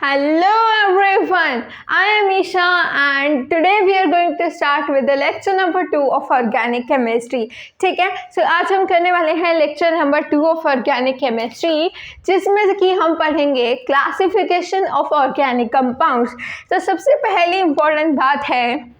Hello everyone, I am Isha and today we are going to start with the lecture number 2 of organic chemistry. ठीक है, so आज हम करने वाले हैं lecture number 2 of organic chemistry जिसमें कि हम पढ़ेंगे classification of organic compounds. तो सबसे पहली important बात है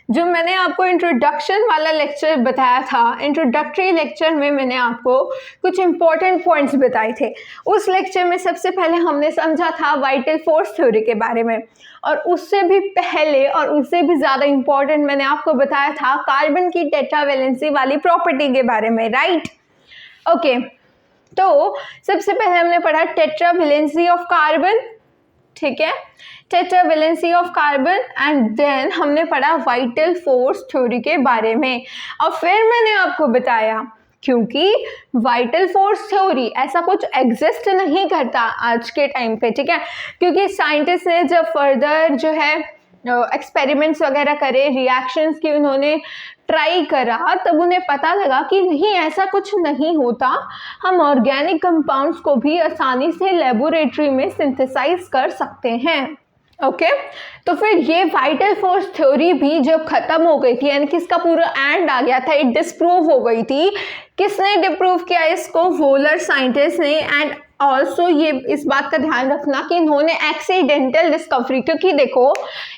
जो मैंने आपको इंट्रोडक्शन वाला लेक्चर बताया था, इंट्रोडक्टरी लेक्चर में मैंने आपको कुछ इंपॉर्टेंट पॉइंट्स बताए थे। उस लेक्चर में सबसे पहले हमने समझा था वाइटल फोर्स थ्योरी के बारे में, और उससे भी पहले और उससे भी ज़्यादा इम्पॉर्टेंट मैंने आपको बताया था कार्बन की टेट्रावैलेंसी वाली प्रॉपर्टी के बारे में, राइट? ओके, तो सबसे पहले हमने पढ़ा टेट्रावैलेंसी ऑफ कार्बन, ठीक है, tetravalency of carbon, and then हमने पढ़ा वाइटल फोर्स थ्योरी के बारे में। और फिर मैंने आपको बताया क्योंकि वाइटल फोर्स थ्योरी ऐसा कुछ एग्जिस्ट नहीं करता आज के टाइम पे, ठीक है, क्योंकि साइंटिस्ट ने जब फर्दर जो है एक्सपेरिमेंट्स वगैरह करे, रिएक्शंस की उन्होंने ट्राई करा, तब उन्हें पता लगा कि नहीं, ऐसा कुछ नहीं होता, हम ऑर्गेनिक कंपाउंड्स को भी आसानी से लेबोरेटरी में सिंथेसाइज कर सकते हैं। ओके, तो फिर ये वाइटल फोर्स थ्योरी भी जब खत्म हो गई थी, यानी कि इसका पूरा एंड आ गया था, ये डिस्प्रूव हो गई थी। किसने डिस्प्रूव किया इसको? वोलर साइंटिस्ट ने। एंड ऑल्सो ये इस बात का ध्यान रखना कि इन्होंने एक्सीडेंटल डिस्कवरी, क्योंकि देखो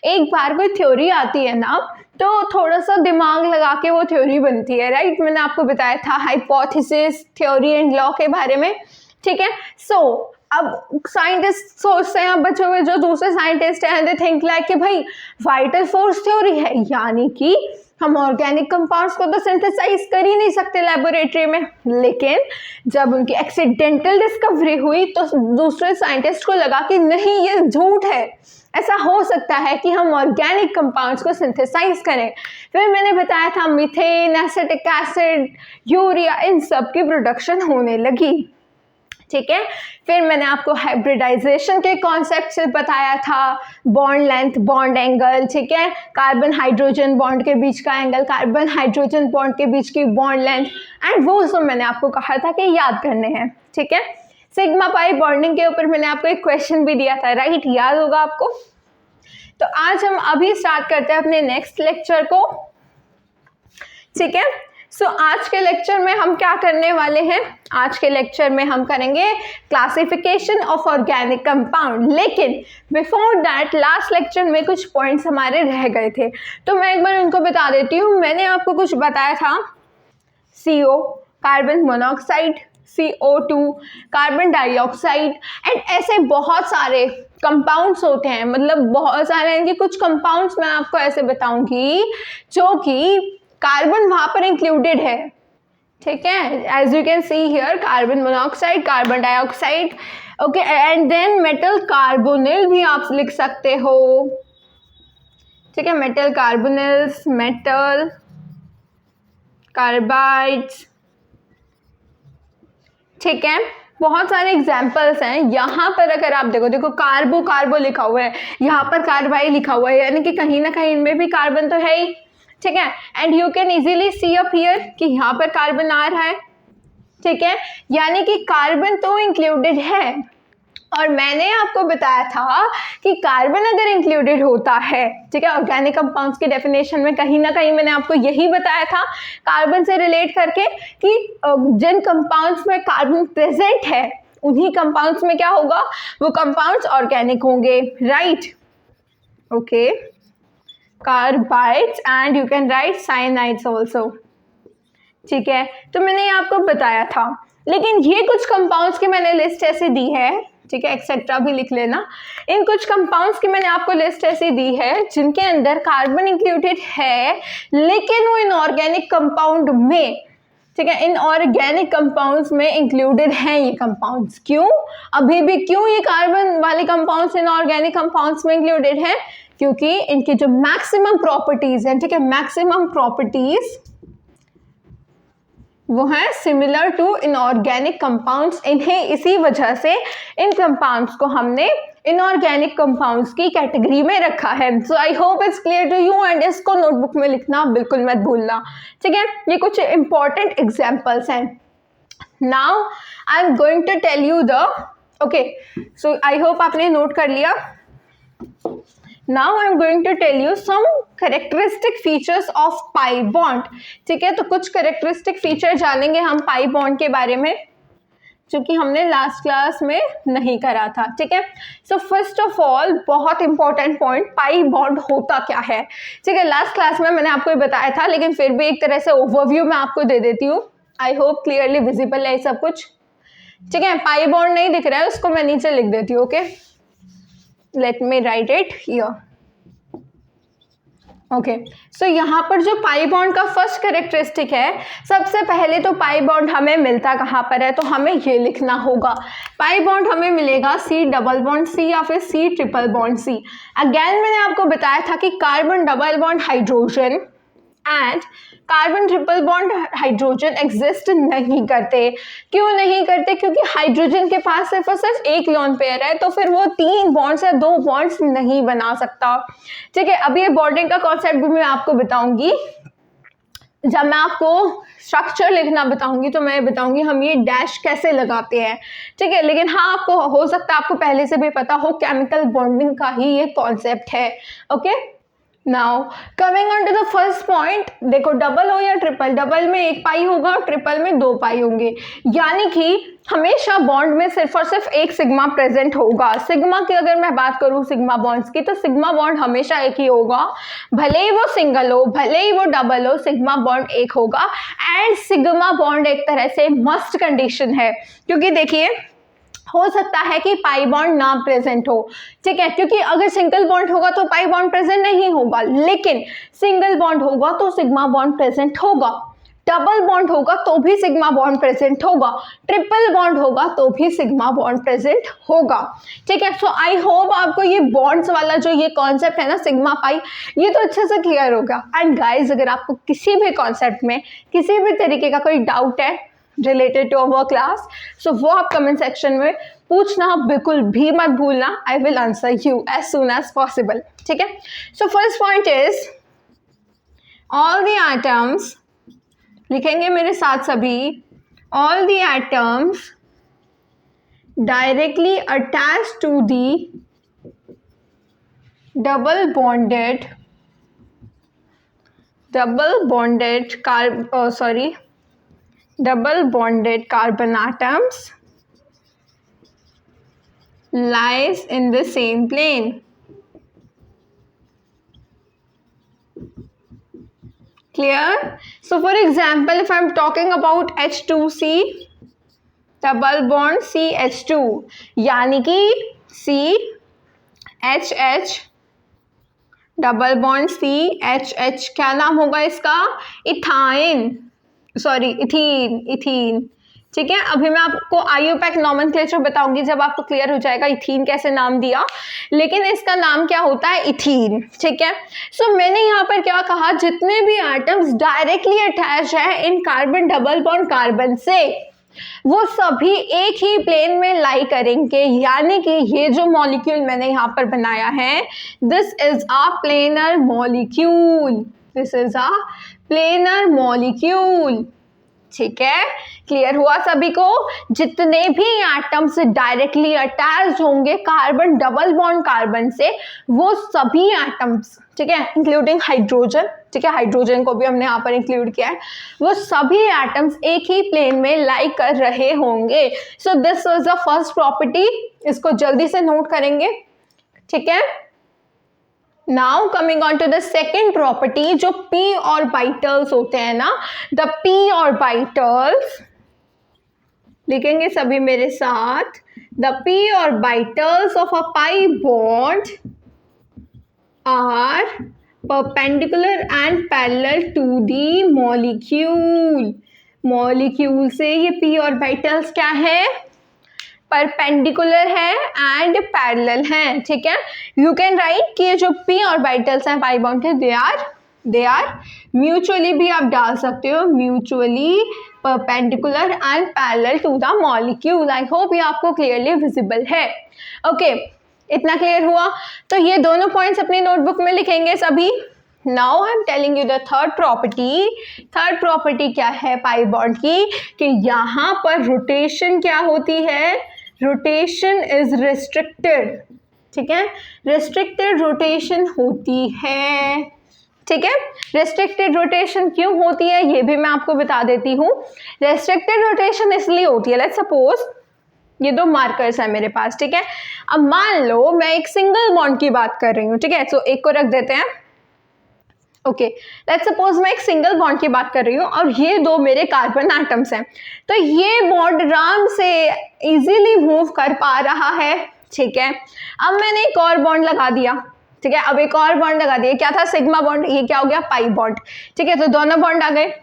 एक बार कोई थ्योरी आती है ना तो थोड़ा सा दिमाग लगा के वो थ्योरी बनती है, राइट? मैंने आपको बताया था हाइपोथेसिस, थ्योरी एंड लॉ के बारे में, ठीक है। सो अब साइंटिस्ट सोचते हैं, बच्चों में जो दूसरे साइंटिस्ट हैं, दे थिंक लाइक कि भाई वाइटल फोर्स थ्योरी है, यानी कि हम ऑर्गेनिक कंपाउंड्स को तो सिंथेसाइज कर ही नहीं सकते लेबोरेटरी में। लेकिन जब उनकी एक्सीडेंटल डिस्कवरी हुई तो दूसरे साइंटिस्ट को लगा कि नहीं, ये झूठ है, ऐसा हो सकता है कि हम ऑर्गेनिक कंपाउंड्स को सिंथेसाइज करें। फिर मैंने बताया था मीथेन, एसिटिक एसिड, यूरिया, इन सब की प्रोडक्शन होने लगी, ठीक है। फिर मैंने आपको हाइब्रिडाइजेशन के कॉन्सेप्ट से बताया था, बॉन्ड लेंथ, बॉन्ड एंगल, ठीक है, कार्बन हाइड्रोजन बॉन्ड के बीच का एंगल, कार्बन हाइड्रोजन बॉन्ड के बीच की बॉन्ड लेंथ, एंड वो सब मैंने आपको कहा था कि याद करने हैं, ठीक है। सिग्मा पाई बॉन्डिंग के ऊपर मैंने आपको एक क्वेश्चन भी दिया था, राइट? याद होगा आपको। तो आज हम अभी स्टार्ट करते हैं अपने नेक्स्ट लेक्चर को, ठीक है। सो आज के लेक्चर में हम क्या करने वाले हैं? आज के लेक्चर में हम करेंगे क्लासिफिकेशन ऑफ ऑर्गेनिक कंपाउंड। लेकिन बिफोर दैट लास्ट लेक्चर में कुछ पॉइंट्स हमारे रह गए थे, तो मैं एक बार उनको बता देती हूँ। मैंने आपको कुछ बताया था, CO carbon monoxide, CO2 carbon dioxide, and ऐसे बहुत सारे कंपाउंड्स होते हैं, मतलब बहुत सारे, इनके कुछ कंपाउंड्स मैं आपको ऐसे बताऊंगी जो कि कार्बन वहां पर इंक्लूडेड है, ठीक है। As you can see here, carbon monoxide, carbon dioxide, okay, and then metal carbonyl भी आप लिख सकते हो, ठीक है, मेटल कार्बोनिल्स, मेटल कार्बाइड्स, ठीक है। बहुत सारे एग्जाम्पल्स हैं यहाँ पर। अगर आप देखो कार्बो कार्बो लिखा हुआ है, यहाँ पर कार्बाई लिखा हुआ है, यानी कि कहीं ना कहीं इनमें भी कार्बन तो है ही, ठीक है। And you can easily C up here कि यहाँ पर कार्बन आ रहा है, ठीक है, यानी कि कार्बन तो इंक्लूडेड है। और मैंने आपको बताया था कि कार्बन अगर इंक्लूडेड होता है, ठीक है, ऑर्गेनिक कंपाउंड्स की डेफिनेशन में कहीं ना कहीं मैंने आपको यही बताया था कार्बन से रिलेट करके कि जिन कंपाउंड्स में कार्बन प्रेजेंट है उन्हीं कंपाउंड्स में क्या होगा, वो कंपाउंड्स ऑर्गेनिक होंगे, right? Okay, carbides and you can write cyanides also, ठीक है। तो मैंने आपको बताया था, लेकिन ये कुछ कंपाउंड्स की मैंने लिस्ट ऐसे दी है, ठीक है, एक्सेट्रा भी लिख लेना। इन कुछ कंपाउंड्स की मैंने आपको लिस्ट ऐसी दी है जिनके अंदर कार्बन इंक्लूडेड है, लेकिन वो इनऑर्गेनिक कंपाउंड में, ठीक है, इनऑर्गेनिक कंपाउंड्स में इंक्लूडेड हैं ये कंपाउंड्स। क्यों? अभी भी क्यों ये कार्बन वाले कंपाउंड्स इनऑर्गेनिक कंपाउंड्स में इंक्लूडेड हैं? क्योंकि इनकी जो मैक्सिमम प्रॉपर्टीज हैं, ठीक है, मैक्सिमम प्रॉपर्टीज वो है सिमिलर टू इनऑर्गेनिक कंपाउंड्स। इन्हें इसी वजह से इन कंपाउंड्स को हमने इनऑर्गेनिक कंपाउंड्स की कैटेगरी में रखा है। So I hope it's clear to you, and इसको नोटबुक में लिखना बिल्कुल मत भूलना, ठीक है। ये कुछ इंपॉर्टेंट एग्जांपल्स हैं। Now I am going to tell you the okay, so I hope आपने नोट कर लिया. Now I am going to tell you some characteristic features of pi bond. ठीक है, तो कुछ करेक्टरिस्टिक फीचर जानेंगे हम पाई बॉन्ड के बारे में, क्योंकि हमने लास्ट क्लास में नहीं करा था. ठीक है, सो फर्स्ट ऑफ ऑल बहुत इंपॉर्टेंट पॉइंट, पाई बॉन्ड होता क्या है. ठीक है, लास्ट क्लास में मैंने आपको बताया था, लेकिन फिर भी एक तरह से ओवरव्यू मैं आपको दे देती हूँ. आई होप क्लियरली विजिबल है सब कुछ. ठीक है, पाई बॉन्ड नहीं दिख रहा है, उसको मैं नीचे लिख देती हूँ. Okay, let me write it here. Okay, so यहाँ पर जो पाई बॉन्ड का फर्स्ट कैरेक्टरिस्टिक है, सबसे पहले तो पाई बॉन्ड हमें मिलता कहाँ पर है, तो हमें ये लिखना होगा. पाई बॉन्ड हमें मिलेगा C डबल बॉन्ड C या फिर C triple bond C. Again मैंने आपको बताया था कि carbon double bond hydrogen and carbon triple bond hydrogen exist नहीं करते. क्यों नहीं करते? क्योंकि हाइड्रोजन के पास सिर्फ और सिर्फ एक लोन पेयर है, तो फिर वो 3 बॉन्ड्स या 2 बॉन्ड्स नहीं बना सकता. ठीक है, अभी ये बॉन्डिंग का कॉन्सेप्ट भी मैं आपको बताऊंगी. जब मैं आपको स्ट्रक्चर लिखना बताऊंगी तो मैं बताऊंगी हम ये डैश कैसे लगाते हैं. ठीक है, लेकिन हाँ, आपको हो सकता है आपको पहले से भी पता हो, केमिकल बॉन्डिंग का ही ये कॉन्सेप्ट है. Okay, now coming on to the first point. देखो, डबल हो या ट्रिपल, डबल में 1 पाई होगा और ट्रिपल में 2 पाई होंगे, यानी कि हमेशा बॉन्ड में सिर्फ और सिर्फ एक सिग्मा प्रेजेंट होगा. सिग्मा की अगर मैं बात करूँ सिग्मा बॉन्ड्स की, तो सिग्मा बॉन्ड हमेशा एक ही होगा, भले ही वो सिंगल हो भले ही वो डबल हो, सिग्मा बॉन्ड एक होगा. एंड सिग्मा बॉन्ड एक तरह से मस्ट कंडीशन है, क्योंकि देखिए हो सकता है कि पाई बॉन्ड ना प्रेजेंट हो. ठीक है, क्योंकि अगर सिंगल बॉन्ड होगा तो पाई बॉन्ड प्रेजेंट नहीं होगा, लेकिन सिंगल बॉन्ड होगा तो सिग्मा बॉन्ड प्रेजेंट होगा. डबल बॉन्ड होगा तो भी सिग्मा बॉन्ड प्रेजेंट होगा. ट्रिपल बॉन्ड होगा तो भी सिग्मा बॉन्ड प्रेजेंट होगा. ठीक है, सो आई होप आपको ये बॉन्ड्स वाला जो ये कॉन्सेप्ट है ना, सिग्मा पाई, ये तो अच्छे से क्लियर होगा. एंड गाइज, अगर आपको किसी भी कॉन्सेप्ट में किसी भी तरीके का कोई डाउट है रिलेटेड टू अवर क्लास, सो वो आप कमेंट सेक्शन में पूछना बिल्कुल भी मत भूलना. I will answer you as soon as possible. ठीक है, so first point is all the atoms, लिखेंगे मेरे साथ सभी, all the atoms directly attach to the double bonded carbon atoms lies in the same plane. Clear? So for example, if I'm talking about H2C double bond CH2, यानी कि CHH double bond CHH, क्या नाम होगा इसका? Ethene. ठीक है, अभी मैं आपको IUPAC नॉमेनक्लेचर बताऊंगी जब आपको क्लियर हो जाएगा इथीन कैसे नाम दिया, लेकिन इसका नाम क्या होता है? इथीन. ठीक है, सो मैंने यहाँ पर क्या कहा, जितने भी एटम्स डायरेक्टली अटैच है इन कार्बन डबल बॉन्ड कार्बन से, वो सभी एक ही प्लेन में लाई करेंगे. यानी कि ये जो मॉलिक्यूल मैंने यहाँ पर बनाया है, this is a planar molecule. ठीक है, क्लियर हुआ सभी को? जितने भी एटम्स डायरेक्टली अटैच होंगे कार्बन डबल बॉन्ड कार्बन से, वो सभी एटम्स, ठीक है, इंक्लूडिंग हाइड्रोजन, ठीक है, हाइड्रोजन को भी हमने यहाँ पर इंक्लूड किया है, वो सभी एटम्स एक ही प्लेन में लाई कर रहे होंगे. So this was the first property, इसको जल्दी से नोट करेंगे. ठीक है, now coming on to the second property, जो p ऑर्बिटल्स होते हैं ना, द p ऑर्बिटल्स, लिखेंगे सभी मेरे साथ, the p orbitals of a pi bond are perpendicular and parallel to the molecule से ये p ऑर्बिटल्स क्या है? परपेंडिकुलर है एंड पैरेलल है. ठीक है, यू कैन राइट कि ये जो p ऑर्बिटल्स हैं पाई बॉन्ड के, दे आर म्यूचुअली भी आप डाल सकते हो, mutually perpendicular and parallel to the molecule. I hope ये आपको क्लियरली विजिबल है. ओके, इतना क्लियर हुआ? तो ये दोनों पॉइंट्स अपनी नोटबुक में लिखेंगे सभी. Now I am telling you the third property क्या है पाई बॉन्ड की, कि यहाँ पर रोटेशन क्या होती है? रोटेशन इज रिस्ट्रिक्टेड, ठीक है, रिस्ट्रिक्टेड रोटेशन होती है, ठीक है। रेस्ट्रिक्टेड रोटेशन क्यों होती है ये भी मैं आपको बता देती हूँ। रेस्ट्रिक्टेड रोटेशन इसलिए होती है, लेट्स सपोज ये दो मार्कर्स है मेरे पास, ठीक है। अब मान लो मैं एक सिंगल बॉन्ड की बात कर रही हूँ, ठीक है, तो एक को रख देते हैं, ओके। लेट्स सपोज मैं एक सिंगल बॉन्ड की बात कर रही हूँ और ये दो मेरे कार्बन एटम्स हैं, तो ये बॉन्ड आराम से इजीली मूव कर पा रहा है, ठीक है। अब मैंने एक और बॉन्ड लगा दिया, ठीक है, अब एक और बॉन्ड लगा दिया, क्या था, सिग्मा बॉन्ड, ये क्या हो गया, पाई बॉन्ड, ठीक है, तो दोनों बॉन्ड आ गए।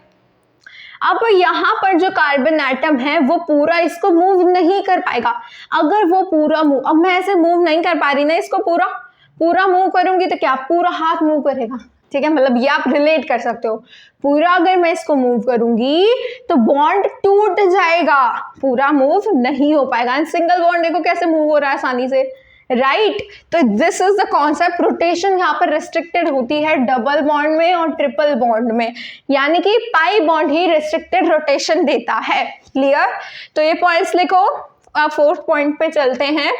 अब यहाँ पर जो कार्बन एटम है वो पूरा इसको मूव नहीं कर पाएगा। अगर वो पूरा मूव, अब मैं ऐसे मूव नहीं कर पा रही ना, इसको पूरा पूरा मूव करूंगी तो क्या पूरा हाथ मूव करेगा, ठीक है, मतलब ये आप रिलेट कर सकते हो। पूरा अगर मैं इसको मूव करूंगी तो बॉन्ड टूट जाएगा, पूरा मूव नहीं हो पाएगा। सिंगल बॉन्ड देखो कैसे मूव हो रहा है आसानी से, राइट। तो this is the concept. Rotation यहाँ पर रिस्ट्रिक्टेड होती है डबल बॉन्ड में और ट्रिपल बॉन्ड में, यानी कि पाई बॉन्ड ही रिस्ट्रिक्टेड रोटेशन देता है, क्लियर। तो ये पॉइंट्स लिखो, आप फोर्थ पॉइंट पे चलते हैं,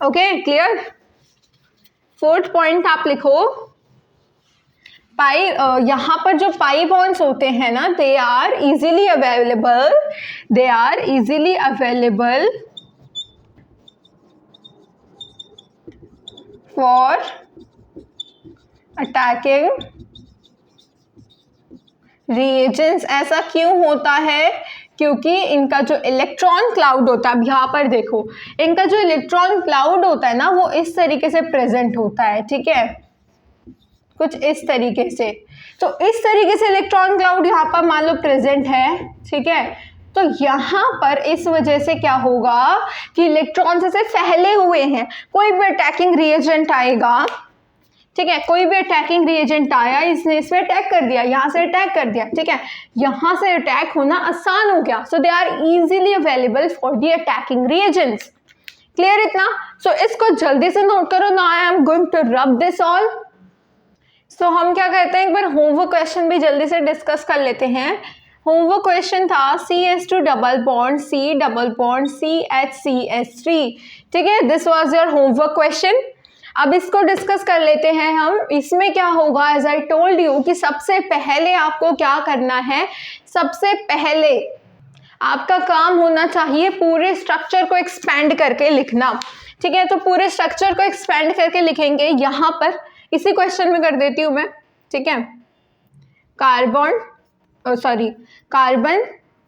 ओके, क्लियर। फोर्थ पॉइंट आप लिखो, पाई, यहाँ पर जो पाई बॉन्ड्स होते हैं ना, they are easily available, they are easily available for attacking reagents। ऐसा क्यों होता है, क्योंकि इनका जो इलेक्ट्रॉन क्लाउड होता है, अब यहाँ पर देखो इनका जो इलेक्ट्रॉन क्लाउड होता है ना वो इस तरीके से प्रेजेंट होता है, ठीक है, कुछ इस तरीके से। तो इस तरीके से इलेक्ट्रॉन क्लाउड यहाँ पर मान लो प्रेजेंट है, ठीक है, तो यहाँ पर इस वजह से क्या होगा कि इलेक्ट्रॉन से फैले हुए हैं, कोई भी अटैकिंग रिएजेंट आएगा, ठीक है, कोई भी अटैकिंग रिएजेंट आया, इसने इस पे अटैक कर दिया, यहाँ से अटैक कर दिया, ठीक है, यहाँ से अटैक होना आसान हो गया। So they are easily available for the attacking reagents, clear इतना। सो इसको जल्दी से नोट करो, now I am going to rub this all. So हम क्या कहते हैं, एक बार होमवर्क क्वेश्चन भी जल्दी से डिस्कस कर लेते हैं। होमवर्क क्वेश्चन था CH2 double bond C double bond CH3, ठीक है, this was your homework question. अब इसको डिस्कस कर लेते हैं हम। इसमें क्या होगा, एज आई टोल्ड यू कि सबसे पहले आपको क्या करना है, सबसे पहले आपका काम होना चाहिए पूरे स्ट्रक्चर को एक्सपेंड करके लिखना, ठीक है। तो पूरे स्ट्रक्चर को एक्सपेंड करके लिखेंगे, यहाँ पर इसी क्वेश्चन में कर देती हूँ मैं, ठीक है। Carbon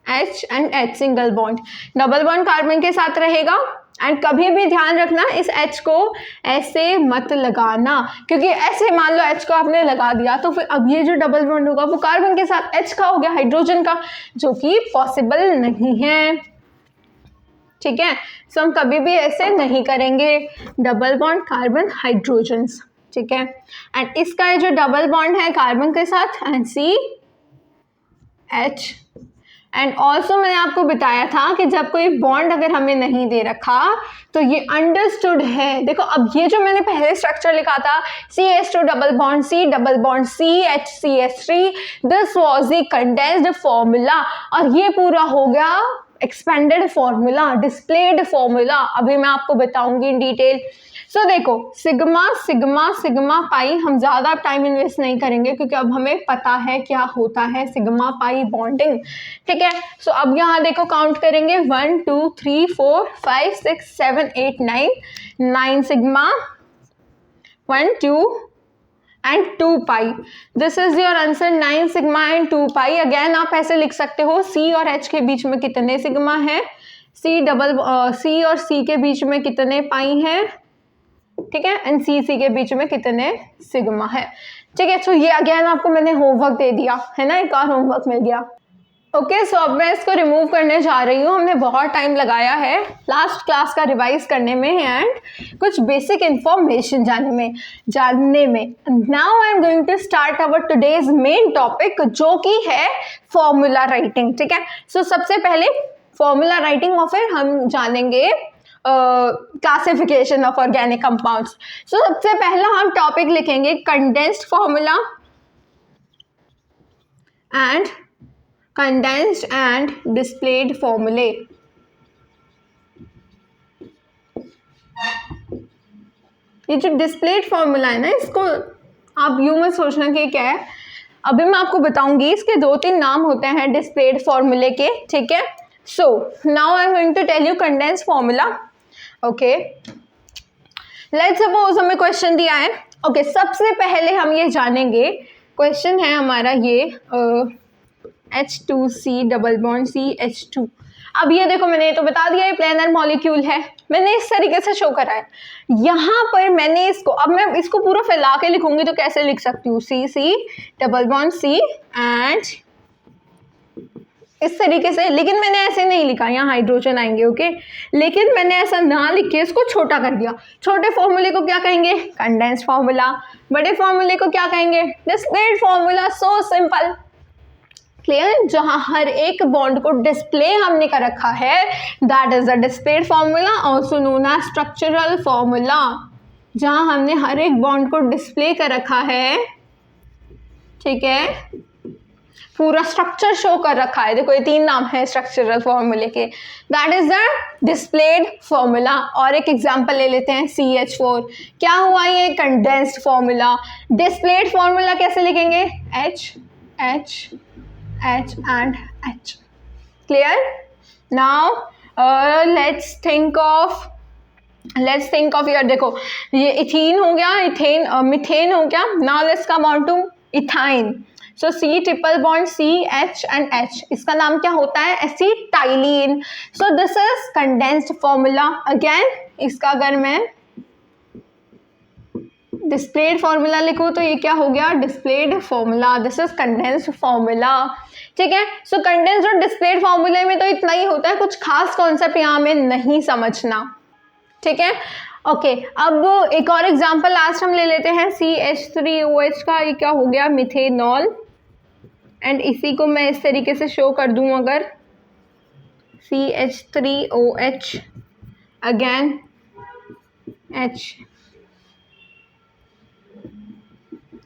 H and H single bond, double bond carbon के साथ रहेगा, एंड कभी भी ध्यान रखना इस H को ऐसे मत लगाना, क्योंकि ऐसे मान लो H को आपने लगा दिया तो फिर अब ये जो डबल बॉन्ड होगा वो कार्बन के साथ H का हो गया, हाइड्रोजन का, जो कि पॉसिबल नहीं है, ठीक है। सो हम कभी भी ऐसे नहीं करेंगे, डबल बॉन्ड कार्बन हाइड्रोजन, ठीक है। एंड इसका ये जो डबल बॉन्ड है कार्बन के साथ एंड CH, एंड ऑल्सो मैंने आपको बताया था कि जब कोई बॉन्ड अगर हमें नहीं दे रखा तो ये अंडरस्टूड है। देखो अब ये जो मैंने पहले स्ट्रक्चर लिखा था CH2 double bond C double bond CH CH3, this was the condensed formula, और ये पूरा हो गया एक्सपेंडेड फॉर्मूला, डिस्प्लेड फॉर्मूला। अभी मैं आपको बताऊंगी इन डिटेल। सो देखो सिग्मा सिग्मा सिग्मा पाई, हम ज़्यादा टाइम इन्वेस्ट नहीं करेंगे क्योंकि अब हमें पता है क्या होता है सिग्मा पाई बॉन्डिंग, ठीक है। सो अब यहाँ देखो काउंट करेंगे 1 2 3 4 5 6 7 8 9 sigma 1 2 and 2 pi, this is your answer 9 sigma and 2 pi. Again आप ऐसे लिख सकते हो C और H के बीच में कितने सिग्मा है, C और C के बीच में कितने पाई हैं, ठीक है, एंड C के बीच में कितने सिग्मा है, ठीक है। सो ये अगेन आपको मैंने होमवर्क दे दिया है ना, एक और होमवर्क मिल गया, ओके। सो अब मैं इसको रिमूव करने जा रही हूँ। हमने बहुत टाइम लगाया है लास्ट क्लास का रिवाइज करने में एंड कुछ बेसिक इंफॉर्मेशन जानने में। Now I am going to start our today's main topic, जो कि है फॉर्मूला राइटिंग, ठीक है। सो सबसे पहले फॉर्मूला राइटिंग और फिर हम जानेंगे क्लासिफिकेशन ऑफ ऑर्गेनिक कंपाउंड्स। सो सबसे पहला हम टॉपिक लिखेंगे condensed formula and condensed and displayed formulae, ये जो डिस्प्लेड फॉर्मूला है ना, इसको आप यूं मत सोचना कि क्या है, अभी मैं आपको बताऊंगी। इसके 2-3 नाम होते हैं डिस्प्लेड फॉर्मूले के, ठीक है। So now I am going to tell you condense formula. Okay, let's suppose हमें क्वेश्चन दिया है। ओके, सबसे पहले हम ये जानेंगे, क्वेश्चन है हमारा ये H2C डबल बॉन्ड CH2। अब ये देखो, मैंने तो बता दिया ये प्लेनर मॉलिक्यूल है, मैंने इस तरीके से शो करा है। यहाँ पर मैंने इसको, अब मैं इसको पूरा फैला के लिखूंगी तो कैसे लिख सकती हूँ, C double bond C and इस तरीके से, लेकिन मैंने ऐसे नहीं लिखा, यहाँ हाइड्रोजन आएंगे। ओके, लेकिन मैंने ऐसा ना लिख के इसको छोटा कर दिया। छोटे फॉर्मूले को क्या कहेंगे, कंडेंस्ड फॉर्मूला। बड़े फॉर्मूले को क्या कहेंगे, displayed formula. So simple, clear. जहां हर एक बॉन्ड को डिस्प्ले हमने कर रखा है, that is the displayed formula, also known as structural formula. जहां हमने हर एक बॉन्ड को डिस्प्ले कर रखा है, ठीक है, पूरा स्ट्रक्चर शो कर रखा है। देखो ये 3 नाम है स्ट्रक्चरल फॉर्मूले के, that is the displayed formula. और एक एग्जांपल ले लेते हैं, CH4 क्या हुआ, ये कंडेंस्ड फॉर्मूला। डिस्प्लेड फॉर्मूला कैसे लिखेंगे, H and H। Clear. Now let's think of यार, देखो ये इथीन हो गया, इथेन मिथेन हो गया। Now let's come on to ethyne. So C triple bond CH and H, इसका नाम क्या होता है, acetylene. So this is condensed formula. Again इसका अगर मैं डिस्प्लेड फॉर्मूला लिखूँ तो ये क्या हो गया, displayed formula. This is condensed formula, ठीक है। सो कंडेंस्ड और डिस्प्लेड फॉर्मूले में तो इतना ही होता है, कुछ खास कॉन्सेप्ट यहाँ में नहीं समझना, ठीक है। ओके, अब एक और एग्जांपल लास्ट हम ले लेते हैं, CH3OH का। ये क्या हो गया, मिथेनॉल। एंड इसी को मैं इस तरीके से शो कर दूं, अगर CH3OH अगेन H,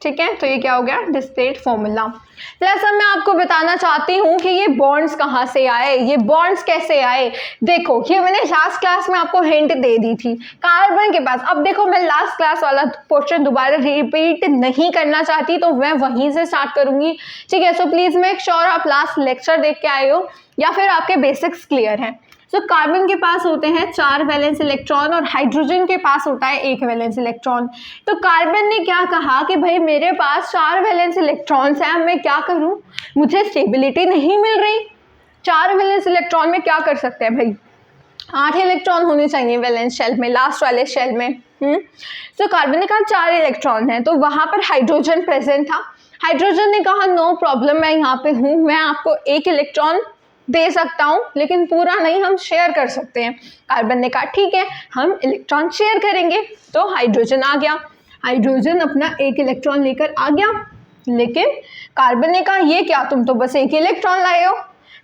ठीक है। तो ये क्या हो गया, डिस्प्लेड फॉर्मूला। प्लस अब मैं आपको बताना चाहती हूँ कि ये बॉन्ड्स कहाँ से आए, ये बॉन्ड्स कैसे आए। देखो ये मैंने लास्ट क्लास में आपको हिंट दे दी थी कार्बन के पास। अब देखो मैं लास्ट क्लास वाला क्वेश्चन दोबारा रिपीट नहीं करना चाहती, तो मैं वहीं से स्टार्ट करूंगी, ठीक है। सो प्लीज मेक श्योर आप लास्ट लेक्चर देख के आए हो या फिर आपके बेसिक्स क्लियर हैं। सो कार्बन के पास होते हैं 4 वैलेंस इलेक्ट्रॉन और हाइड्रोजन के पास होता है 1 वैलेंस इलेक्ट्रॉन। तो कार्बन ने क्या कहा कि भाई मेरे पास 4 वैलेंस इलेक्ट्रॉन्स हैं, मैं क्या करूं, मुझे स्टेबिलिटी नहीं मिल रही। 4 वैलेंस इलेक्ट्रॉन में क्या कर सकते हैं भाई, 8 इलेक्ट्रॉन होने चाहिए वैलेंस शेल में, लास्ट वाले शेल में। तो कार्बन ने कहा 4 इलेक्ट्रॉन है, तो वहां पर हाइड्रोजन प्रेजेंट था। हाइड्रोजन ने कहा नो प्रॉब्लम, मैं यहाँ पे हूँ, मैं आपको 1 इलेक्ट्रॉन दे सकता हूँ, लेकिन पूरा नहीं, हम शेयर कर सकते हैं। कार्बन ने कहा ठीक है, हम इलेक्ट्रॉन शेयर करेंगे। तो हाइड्रोजन आ गया, हाइड्रोजन अपना 1 इलेक्ट्रॉन लेकर आ गया, लेकिन कार्बन ने कहा ये क्या, तुम तो बस 1 इलेक्ट्रॉन लाए हो।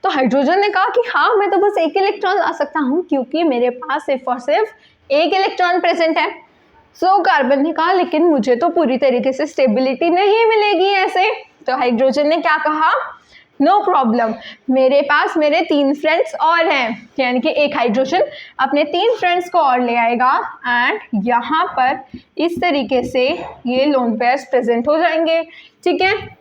तो हाइड्रोजन ने कहा कि हाँ मैं तो बस 1 इलेक्ट्रॉन ला सकता हूँ, क्योंकि मेरे पास सिर्फ और सिर्फ 1 इलेक्ट्रॉन प्रेजेंट है। सो कार्बन ने कहा लेकिन मुझे तो पूरी तरीके से स्टेबिलिटी नहीं मिलेगी ऐसे। तो हाइड्रोजन ने क्या कहा, नो प्रॉब्लम, मेरे पास मेरे 3 फ्रेंड्स और हैं, यानी कि एक हाइड्रोजन अपने 3 फ्रेंड्स को और ले आएगा एंड यहाँ पर इस तरीके से ये लोन पेयर्स प्रेजेंट हो जाएंगे, ठीक है।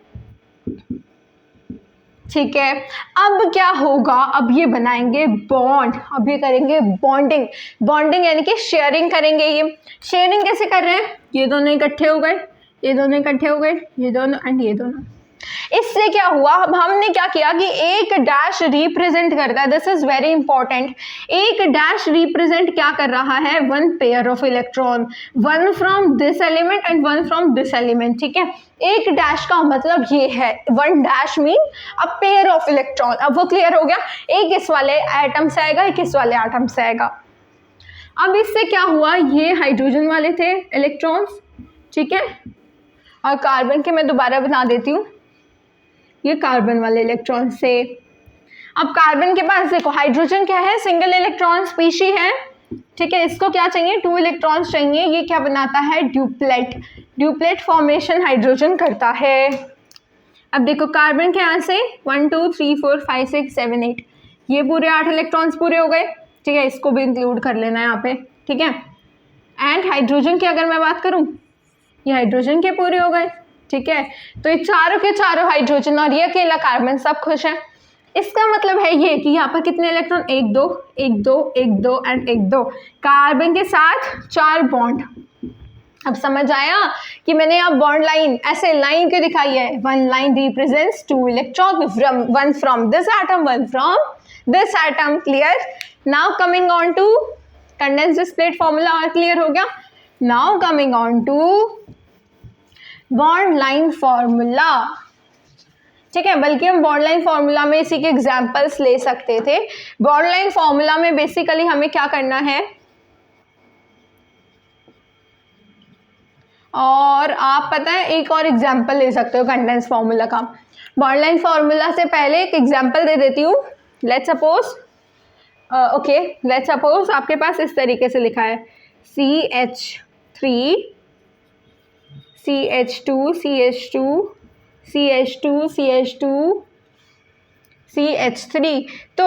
ठीक है, अब क्या होगा, अब ये बनाएंगे बॉन्ड, अब ये करेंगे बॉन्डिंग। बॉन्डिंग यानी कि शेयरिंग करेंगे। ये शेयरिंग कैसे कर रहे हैं, ये दोनों इकट्ठे हो गए, ये दोनों इकट्ठे हो गए, ये दोनों एंड ये दोनों। इससे क्या हुआ, अब हमने क्या किया कि एक डैश रिप्रेजेंट करता है, दिस इज वेरी इंपॉर्टेंट। एक डैश रिप्रेजेंट क्या कर रहा है, 1 pair of electron, 1 from this element and 1 from this element, ठीक है। एक डैश का मतलब ये है, 1 dash mean a pair of electron. अब वो क्लियर हो गया, एक इस वाले एटम से आएगा, एक इस वाले एटम से आएगा। अब इससे क्या हुआ, ये हाइड्रोजन वाले थे इलेक्ट्रॉन्स, ठीक है, और कार्बन के मैं दोबारा बना देती हूँ, ये कार्बन वाले इलेक्ट्रॉन से। अब कार्बन के पास देखो हाइड्रोजन क्या है, सिंगल इलेक्ट्रॉन स्पीशी है, ठीक है। इसको क्या चाहिए, 2 इलेक्ट्रॉन्स चाहिए। ये क्या बनाता है, ड्यूप्लेट, ड्यूप्लेट फॉर्मेशन हाइड्रोजन करता है। अब देखो कार्बन के यहाँ से 1 2 3 4 5 6 7 8, ये पूरे 8 इलेक्ट्रॉन्स पूरे हो गए, ठीक है। इसको भी इंक्लूड कर लेना है यहाँ पे, ठीक है। एंड हाइड्रोजन की अगर मैं बात करूं, ये हाइड्रोजन के पूरे हो गए, ठीक है। तो ये चारों के चारों हाइड्रोजन और ये अकेला कार्बन सब खुश हैं। इसका मतलब है ये कि यहाँ पर कितने इलेक्ट्रॉन, 1 2 1 2 1 2 एंड 1 2, कार्बन के साथ 4 बॉन्ड। अब समझ आया कि मैंने यहाँ बॉन्ड लाइन ऐसे लाइन क्यों दिखाई है। One line represents 2 electron, one from this atom, one from this atom. Clear. Now coming on to condensed split formula, और क्लियर हो गया। Now coming on to bond line formula, ठीक है। बल्कि हम बॉन्ड लाइन फॉर्मूला में इसी के एग्जांपल्स ले सकते थे। बॉन्ड लाइन फॉर्मूला में बेसिकली हमें क्या करना है, और आप पता है एक और एग्जांपल ले सकते हो कंडेंस फार्मूला का। बॉन्ड लाइन फार्मूला से पहले एक एग्जांपल दे देती हूँ। लेट्स सपोज आपके पास इस तरीके से लिखा है CH3 CH2 CH2 CH2 CH2 CH3। तो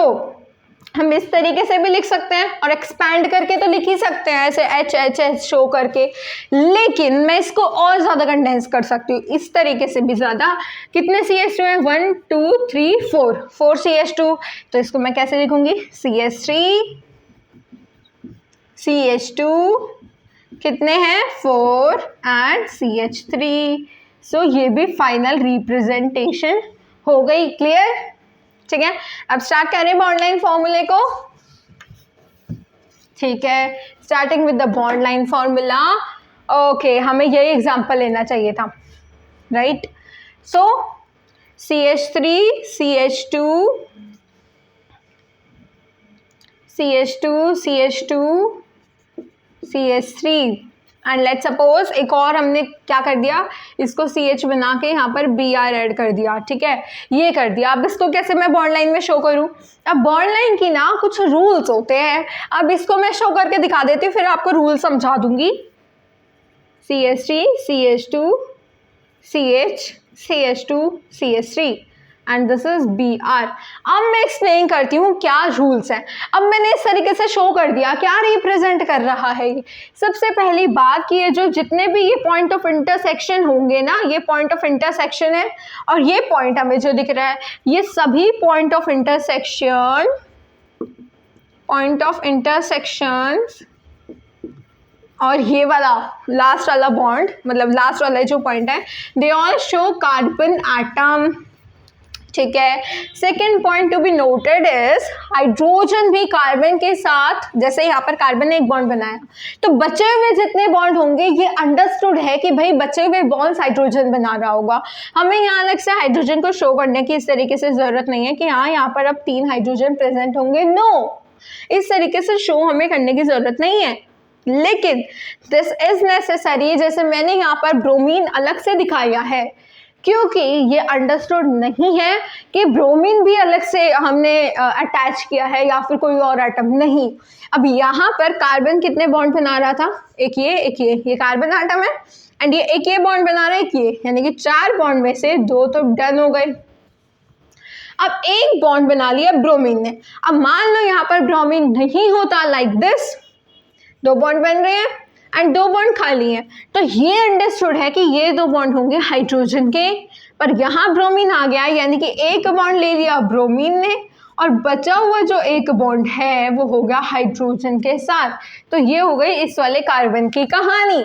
हम इस तरीके से भी लिख सकते हैं और एक्सपैंड करके तो लिख ही सकते हैं ऐसे H शो करके, लेकिन मैं इसको और ज़्यादा कंडेंस कर सकती हूँ इस तरीके से भी ज़्यादा। कितने CH2 हैं, 1 2 3 4 CH2। तो इसको मैं कैसे लिखूंगी, CH3 CH2 कितने हैं 4 एंड CH3। सो ये भी फाइनल रिप्रेजेंटेशन हो गई। क्लियर, ठीक है। अब स्टार्ट करें बॉन्ड लाइन फॉर्मूले को, ठीक है। Starting with the bond line formula. Okay, हमें यही एग्जांपल लेना चाहिए था, right. So CH3 CH2 CH2 CH2 CH3 and let's suppose एक और हमने क्या कर दिया, इसको CH बना के यहाँ पर Br ऐड कर दिया, ठीक है। ये कर दिया। अब इसको कैसे मैं बॉन्ड लाइन में शो करूँ। अब बॉन्ड लाइन की ना कुछ रूल्स होते हैं। अब इसको मैं शो करके दिखा देती हूँ, फिर आपको रूल समझा दूंगी। CH3 CH2 CH CH2 CH3 and this is Br। अब मैं एक्सप्लेन करती हूँ क्या रूल्स हैं। अब मैंने इस तरीके से शो कर दिया, क्या रिप्रेजेंट कर रहा है। सबसे पहली बात कि ये जो जितने भी ये पॉइंट ऑफ इंटरसेक्शन होंगे ना, ये पॉइंट ऑफ इंटरसेक्शन है, और ये पॉइंट हमें जो दिख रहा है, ये सभी पॉइंट ऑफ इंटरसेक्शन और ये वाला लास्ट वाला बॉन्ड, मतलब लास्ट वाला जो पॉइंट है, they all show carbon atom, ठीक है। Second point to be noted is hydrogen भी कार्बन के साथ, जैसे यहाँ पर कार्बन ने एक बॉन्ड बनाया, तो बचे हुए जितने बॉन्ड होंगे ये अंडरस्टूड है कि भाई बचे हुए बॉन्ड्स हाइड्रोजन बना रहा होगा। हमें यहाँ अलग से हाइड्रोजन को शो करने की इस तरीके से जरूरत नहीं है कि हाँ यहाँ पर अब 3 हाइड्रोजन प्रेजेंट होंगे। नो, इस तरीके से शो हमें करने की जरूरत नहीं है, लेकिन दिस इज नेसेसरी। जैसे मैंने यहाँ पर ब्रोमीन अलग से दिखाया है, क्योंकि ये अंडरस्टूड नहीं है कि ब्रोमीन भी अलग से हमने अटैच किया है या फिर कोई और एटम नहीं। अब यहाँ पर कार्बन कितने बॉन्ड बना रहा था, एक ये कार्बन एटम है, एंड ये एक ये बॉन्ड बना रहा है, एक ये, यानी कि 4 बॉन्ड में से 2 तो डन हो गए। अब एक बॉन्ड बना लिया ब्रोमीन ने। अब मान लो यहाँ पर ब्रोमीन नहीं होता, लाइक दिस, 2 बॉन्ड बन रहे हैं एंड 2 बॉन्ड खाली हैं, तो ये अंडरस्टूड है कि ये 2 बॉन्ड होंगे हाइड्रोजन के, पर यहाँ ब्रोमीन आ गया, यानी कि एक बॉन्ड ले लिया ब्रोमीन ने, और बचा हुआ जो एक बॉन्ड है वो हो गया हाइड्रोजन के साथ। तो ये हो गई इस वाले कार्बन की कहानी।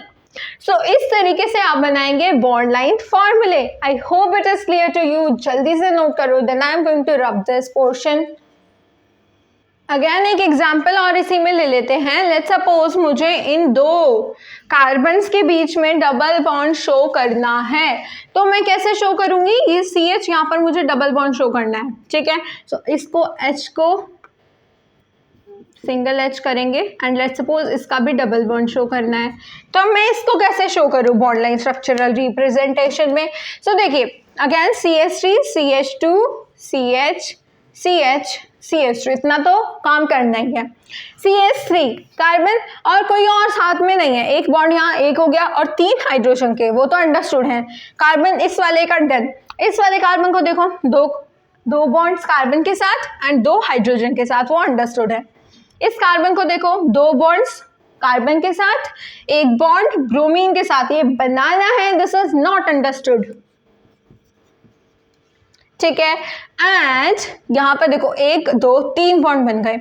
सो इस तरीके से आप बनाएंगे बॉन्ड लाइन फॉर्मूले। I hope it is clear to you. जल्दी से नोट करो, then I am going to rub this portion. Again एक एग्जाम्पल और इसी में ले लेते हैं। लेट्स सपोज मुझे इन 2 कार्बन्स के बीच में डबल बॉन्ड शो करना है, तो मैं कैसे शो करूंगी, ये CH यहाँ पर मुझे डबल बॉन्ड शो करना है, ठीक है। सो इसको H को सिंगल H करेंगे एंड लेट्स सपोज इसका भी डबल बॉन्ड शो करना है, तो मैं इसको कैसे शो करूँ बॉन्ड लाइन स्ट्रक्चरल रिप्रेजेंटेशन में। सो देखिए again CH3 CH2 CH CH CH3, इतना तो काम करना ही है। CH3 कार्बन और कोई और साथ में नहीं है, एक बॉन्ड यहाँ एक हो गया और 3 हाइड्रोजन के, वो तो अंडरस्टूड है। कार्बन इस वाले का डन, इस वाले कार्बन को देखो, 2 बॉन्ड्स कार्बन के साथ एंड 2 हाइड्रोजन के साथ, वो अंडरस्टूड है। इस कार्बन को देखो, 2 बॉन्ड्स कार्बन के साथ, एक बॉन्ड ब्रोमीन के साथ, ये बनाना है, दिस इज नॉट अंडरस्टूड, ठीक है। एंड यहाँ पर देखो 1 2 3 बॉन्ड बन गए,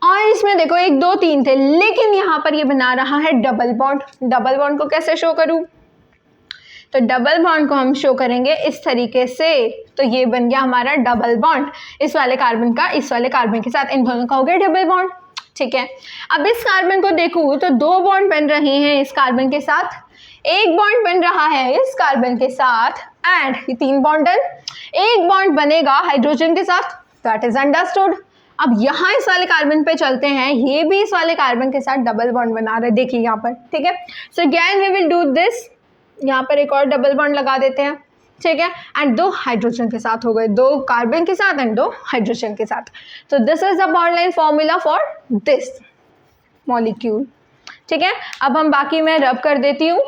और इसमें देखो 1 2 3 थे, लेकिन यहाँ पर ये बना रहा है डबल बॉन्ड। डबल बॉन्ड को कैसे शो करूं? तो डबल बॉन्ड को हम शो करेंगे इस तरीके से, तो ये बन गया हमारा डबल बॉन्ड, इस वाले कार्बन का इस वाले कार्बन के साथ, इन दोनों का हो गया डबल बॉन्ड, ठीक है। अब इस कार्बन को देखूं तो 2 बॉन्ड बन रहे हैं इस कार्बन के साथ, 1 बॉन्ड बन रहा है इस कार्बन के साथ, एंड ये 3 बॉन्ड डन, 1 बॉन्ड बनेगा हाइड्रोजन के साथ, दैट इज अंडरस्टूड। अब यहाँ इस वाले कार्बन पे चलते हैं, ये भी इस वाले कार्बन के साथ डबल बॉन्ड बना रहे हैं, देखिए यहाँ पर, ठीक है। So again we will do this, यहाँ पर एक और डबल बॉन्ड लगा देते हैं, ठीक है, एंड 2 हाइड्रोजन के साथ हो गए, 2 कार्बन के साथ एंड 2 हाइड्रोजन के साथ। तो this is the bond line formula for this molecule, ठीक है। अब हम बाकी मैं रब कर देती हूँ,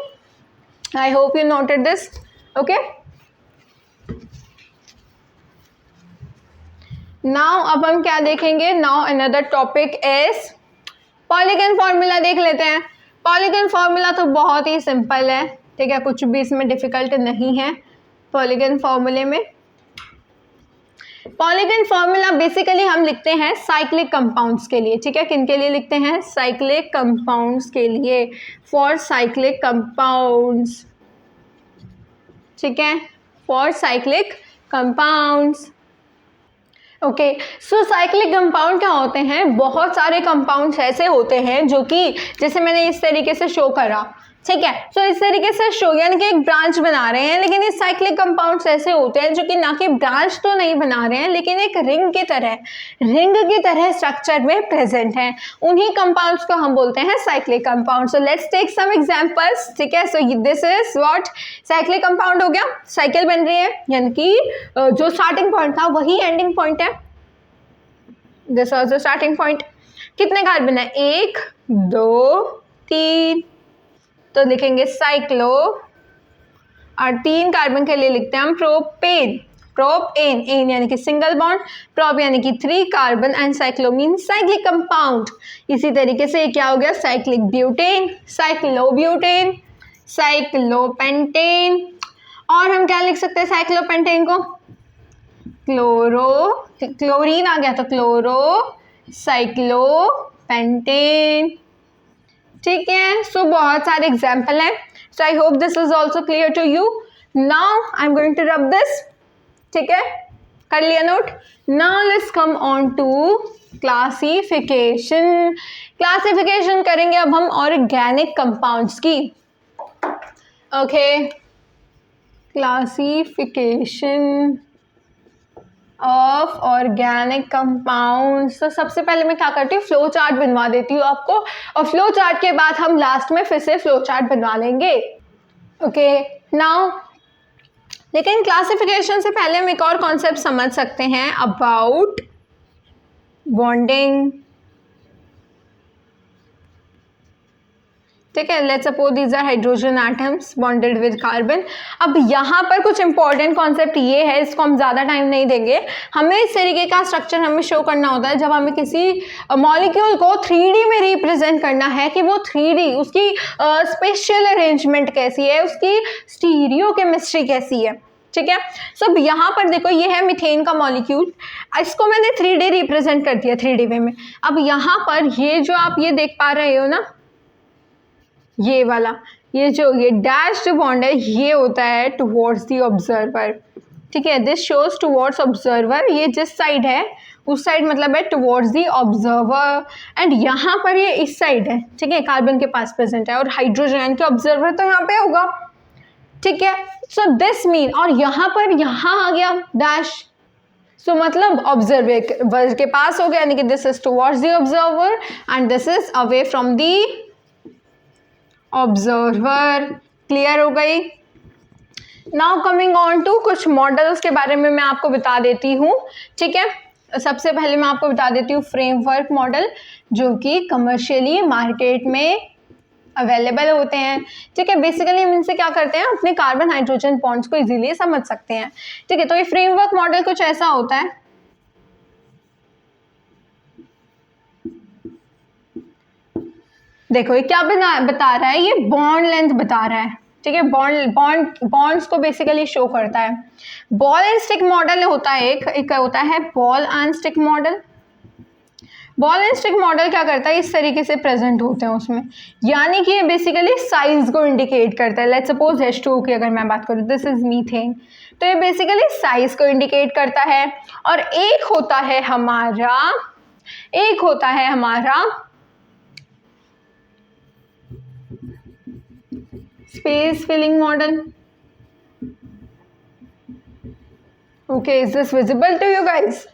I hope you noted this, okay. Now अब हम क्या देखेंगे, now another topic is polygon formula देख लेते हैं। पॉलीगन फॉर्मूला तो बहुत ही सिंपल है, ठीक है, कुछ भी इसमें डिफिकल्ट नहीं है। पॉलीगन फॉर्मूले में पॉलीगन फॉर्मूला बेसिकली हम लिखते हैं साइक्लिक कंपाउंड्स के लिए, ठीक है। किन के लिए लिखते हैं? साइक्लिक कंपाउंड्स के लिए, फॉर साइक्लिक कंपाउंड्स, ठीक है, for cyclic compounds, okay. So cyclic compound क्या होते हैं? बहुत सारे कंपाउंड्स ऐसे होते हैं जो कि जैसे मैंने इस तरीके से शो करा, ठीक है। सो इस तरीके से शो यानी कि एक ब्रांच बना रहे हैं, लेकिन ये साइक्लिक कंपाउंड्स ऐसे होते हैं जो कि ना कि ब्रांच तो नहीं बना रहे हैं, लेकिन एक रिंग की तरह स्ट्रक्चर में प्रेजेंट हैं। उन्हीं कंपाउंड्स को हम बोलते हैं cyclic compound. So let's take some examples, ठीक है। So this is what cyclic compound हो गया, साइकिल बन रही है, यानी कि जो स्टार्टिंग पॉइंट था वही एंडिंग पॉइंट है, this was the starting point. कितने कार्बन है? 1 2 3, तो लिखेंगे साइक्लो, और 3 कार्बन के लिए लिखते हैं हम प्रोपेन, प्रोपेन, एन यानी कि सिंगल बॉन्ड, प्रोप यानी कि 3 carbon, and cyclo mean cyclic compound. इसी तरीके से क्या हो गया? साइक्लिक ब्यूटेन, साइक्लोब्यूटेन, साइक्लोपेंटेन, और हम क्या लिख सकते हैं साइक्लोपेंटेन को? क्लोरीन आ गया तो क्लोरो साइक्लोपेंटेन, ठीक है। सो बहुत सारे एग्जाम्पल हैं। So I hope this is also clear to you. Now I am going to rub this, ठीक है, कर लिया note. Now let's come on to classification. Classification करेंगे अब हम ऑर्गेनिक कंपाउंड्स की, okay. Classification of organic compounds. तो सबसे पहले मैं क्या करती हूँ, फ्लो चार्ट बनवा देती हूँ आपको, और फ्लो चार्ट के बाद हम लास्ट में फिर से फ्लो चार्ट बनवा लेंगे, ओके। नाउ लेकिन क्लासिफिकेशन से पहले हम एक और कॉन्सेप्ट समझ सकते हैं अबाउट बॉन्डिंग, ठीक है। Let's suppose these are hydrogen atoms bonded with carbon. अब यहाँ पर कुछ इंपॉर्टेंट कॉन्सेप्ट ये है, इसको हम ज़्यादा टाइम नहीं देंगे, हमें इस तरीके का स्ट्रक्चर हमें शो करना होता है जब हमें किसी मॉलिक्यूल को 3D में रिप्रेजेंट करना है कि वो 3D उसकी स्पेशल अरेंजमेंट कैसी है, उसकी स्टीरियो केमिस्ट्री कैसी है, ठीक है। सो यहाँ पर देखो ये है मीथेन का मॉलिक्यूल, इसको मैंने 3D रिप्रेजेंट कर दिया 3D वे में। अब यहाँ पर ये जो आप ये देख पा रहे हो ना, ये वाला ये डैश्ड बॉन्ड है, ये होता है टुवर्ड्स द ऑब्जर्वर, ठीक है। दिस शोज टुवर्ड्स ऑब्जर्वर, ये जिस साइड है उस साइड मतलब है टुवर्ड्स द ऑब्जर्वर, एंड यहाँ पर ये इस साइड है, ठीक है, कार्बन के पास प्रेजेंट है, और हाइड्रोजन यानी कि ऑब्जर्वर तो यहाँ पे होगा, ठीक है। सो दिस मीन, और यहाँ पर यहाँ आ गया डैश, सो मतलब ऑब्जर्वर के पास हो गया, यानी कि this is towards the observer and this is away from the observer. Clear हो गई। नाउ कमिंग ऑन टू कुछ मॉडल्स के बारे में मैं आपको बता देती हूँ, ठीक है। सबसे पहले मैं आपको बता देती हूँ फ्रेमवर्क मॉडल, जो कि कमर्शियली मार्केट में अवेलेबल होते हैं, ठीक है। बेसिकली हम इनसे क्या करते हैं, अपने कार्बन हाइड्रोजन बॉन्ड्स को इजीली समझ सकते हैं, ठीक है। तो ये फ्रेमवर्क मॉडल कुछ ऐसा होता है, देखो ये क्या बता रहा है, ये बॉन्ड लेंथ बता रहा है, ठीक है। बॉन्ड्स को बेसिकली शो करता है। बॉल एंड स्टिक मॉडल होता है, एक होता है ball and stick model. Ball and stick model क्या करता है, इस तरीके से प्रेजेंट होते हैं उसमें, यानी कि ये बेसिकली साइज को इंडिकेट करता है। लेट्स सपोज H2O की अगर मैं बात करूँ, दिस इज मीथेन, तो ये बेसिकली साइज को इंडिकेट करता है। और एक होता है हमारा space filling model. Okay, is this visible to you guys?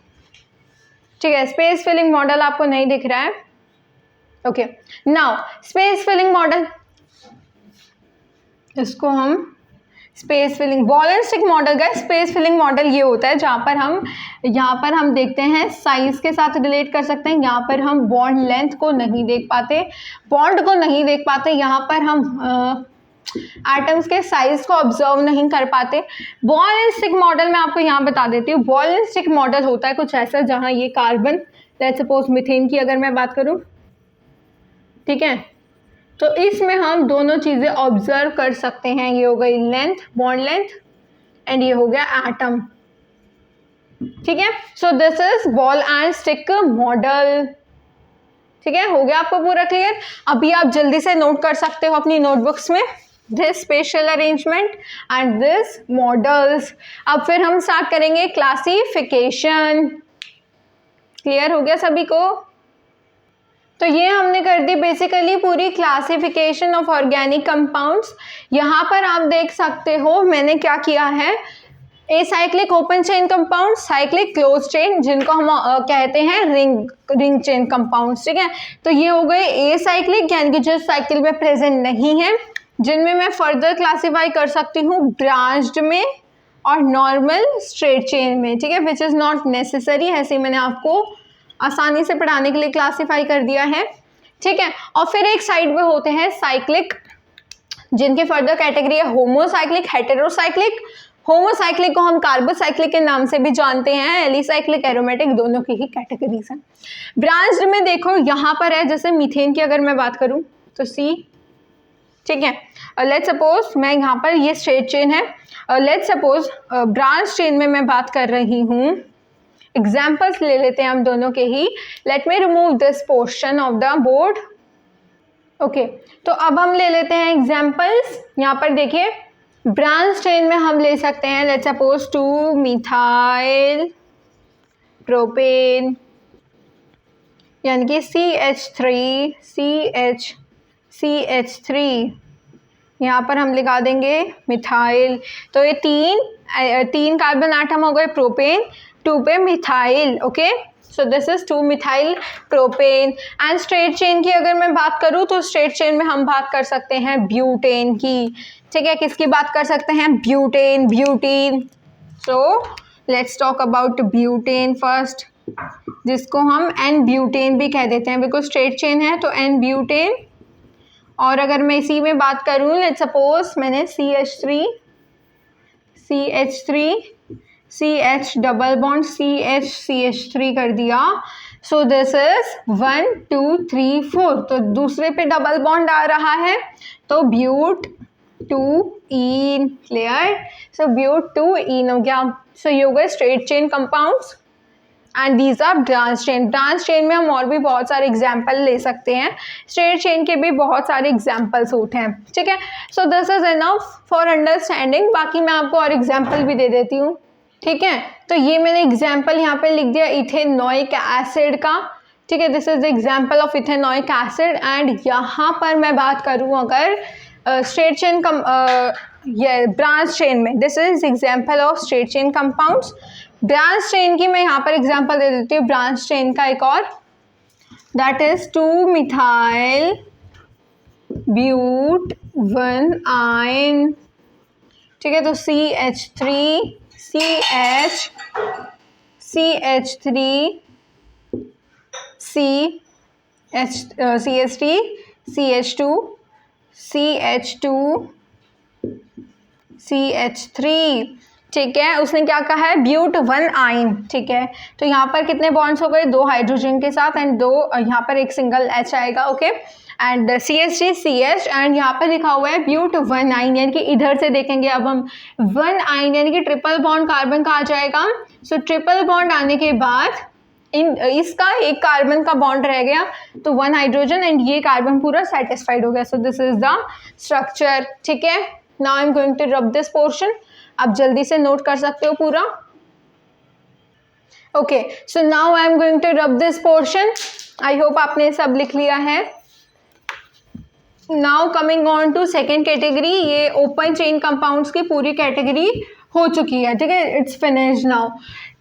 ठीक है, स्पेस फिलिंग मॉडल आपको नहीं दिख रहा है। Okay, now space filling model, इसको हम space filling ball and stick model का स्पेस फिलिंग मॉडल ये होता है जहाँ पर हम देखते हैं साइज के साथ रिलेट कर सकते हैं। यहाँ पर हम बॉन्ड लेंथ को नहीं देख पाते, बॉन्ड को नहीं देख पाते, यहाँ पर हम एटम्स के साइज को ऑब्जर्व नहीं कर पाते। बॉल एंड स्टिक मॉडल में आपको यहाँ बता देती हूँ, बॉल एंड स्टिक मॉडल होता है कुछ ऐसा जहाँ ये कार्बन, लेट्स सपोज मीथेन की अगर मैं बात करूँ, ठीक है, तो इसमें हम दोनों चीज़ें ऑब्जर्व कर सकते हैं। ये हो गई लेंथ, बॉन्ड लेंथ, एंड ये हो गया एटम, ठीक है। So this is ball and stick model, ठीक है। हो गया आपको पूरा क्लियर? अभी आप जल्दी से नोट कर सकते हो अपनी नोटबुक्स में this special arrangement and this models. अब फिर हम स्टार्ट करेंगे क्लासिफिकेशन। क्लियर हो गया सभी को? तो ये हमने कर दी बेसिकली पूरी क्लासिफिकेशन ऑफ ऑर्गेनिक कंपाउंड्स। यहाँ पर आप देख सकते हो मैंने क्या किया है, acyclic open chain compound, cyclic close chain, जिनको हम कहते हैं रिंग चेन कंपाउंड्स, ठीक है। तो ये हो गए एसाइक्लिक, यानी कि जो साइकिल में प्रेजेंट नहीं है, जिनमें मैं फर्दर क्लासीफाई कर सकती हूँ ब्रांच्ड में और नॉर्मल स्ट्रेट चेन में, ठीक है, विच इज़ नॉट नेसेसरी। ऐसे मैंने आपको आसानी से पढ़ाने के लिए क्लासीफाई कर दिया है, ठीक है। और फिर एक साइड पे होते हैं साइक्लिक, जिनकी फर्दर कैटेगरी है होमोसाइक्लिक, हेटेरोसाइक्लिक। होमोसाइक्लिक को हम कार्बोसाइक्लिक के नाम से भी जानते हैं, एलिसाइक्लिक, एरोमेटिक, दोनों की ही कैटेगरीज हैं। ब्रांच्ड में देखो यहाँ पर है, जैसे मीथेन की अगर मैं बात करूँ तो C, ठीक है। लेट्स सपोज मैं यहाँ पर ये स्ट्रेट चेन है, लेट्स सपोज ब्रांच चेन में मैं बात कर रही हूँ, एग्जाम्पल्स ले लेते हैं हम दोनों के ही। Let me remove this portion of the board. Okay, तो अब हम ले लेते हैं एग्जाम्पल्स। यहाँ पर देखिए ब्रांच चेन में हम ले सकते हैं, लेट्स सपोज 2 मिथाइल प्रोपेन, यानी कि CH3 यहाँ पर हम लिखा देंगे मिथाइल। तो ये तीन कार्बन आटम हो गए प्रोपेन, 2 पे methyl, okay. So this is 2 methyl propane. And straight chain की अगर मैं बात करूँ तो स्ट्रेट चेन में हम बात कर सकते हैं ब्यूटेन की, ठीक है। किसकी बात कर सकते हैं? Butene. So let's talk about butane first, जिसको हम एन ब्यूटेन भी कह देते हैं, बिकॉज स्ट्रेट चेन है तो एन ब्यूटेन। और अगर मैं इसी में बात करूँ, लेट्स सपोज मैंने CH डबल बॉन्ड CH3 कर दिया। सो दिस इज 1 2 3 4, तो दूसरे पे डबल बॉन्ड आ रहा है तो ब्यूट 2ईन, क्लियर। सो ब्यूट 2ईन हो गया। सो ये हो गए straight chain compounds and these are branch chain. Branch chain में हम और भी बहुत सारे एग्जाम्पल ले सकते हैं, स्ट्रेट चेन के भी बहुत सारे एग्जाम्पल्स होते हैं, ठीक है। So this is enough for understanding. बाकी मैं आपको और एग्जाम्पल भी दे देती हूँ, ठीक है। तो ये मैंने एग्जाम्पल यहाँ पे लिख दिया इथेनॉइक एसिड का, ठीक है। This is the example of ethanoic acid. And यहाँ पर मैं बात करूँ अगर स्ट्रेट चेन ब्रांच चेन में, this is example of straight chain compounds. Branch chain की मैं यहाँ पर एग्जाम्पल दे देती हूँ, ब्रांच चेन का एक और, that is 2 methyl but 1 ion, ठीक है। तो CH3 ठीक है। उसने क्या कहा है? ब्यूट 1 आयन, ठीक है। तो यहाँ पर कितने बॉन्ड्स हो गए? 2 हाइड्रोजन के साथ एंड 2 यहाँ पर एक सिंगल H आएगा, okay. And CH3 CH and यहाँ पे लिखा हुआ है ब्यूट 1 आइन, यानी कि इधर से देखेंगे अब हम 1 आइन यानी कि ट्रिपल बॉन्ड कार्बन का आ जाएगा। सो ट्रिपल बॉन्ड आने के बाद इसका एक कार्बन का बॉन्ड रह गया तो 1 हाइड्रोजन एंड ये कार्बन पूरा सेटिस्फाइड हो गया। So this is the structure, ठीक है। Now I am going to rub this portion, आप जल्दी से नोट कर सकते हो पूरा। Okay, so now I am going to rub this portion. I hope आपने सब लिख लिया है। Now coming on to second category, ये ओपन चेन कंपाउंड्स की पूरी कैटेगरी हो चुकी है, ठीक है, इट्स फिनिश्ड नाउ।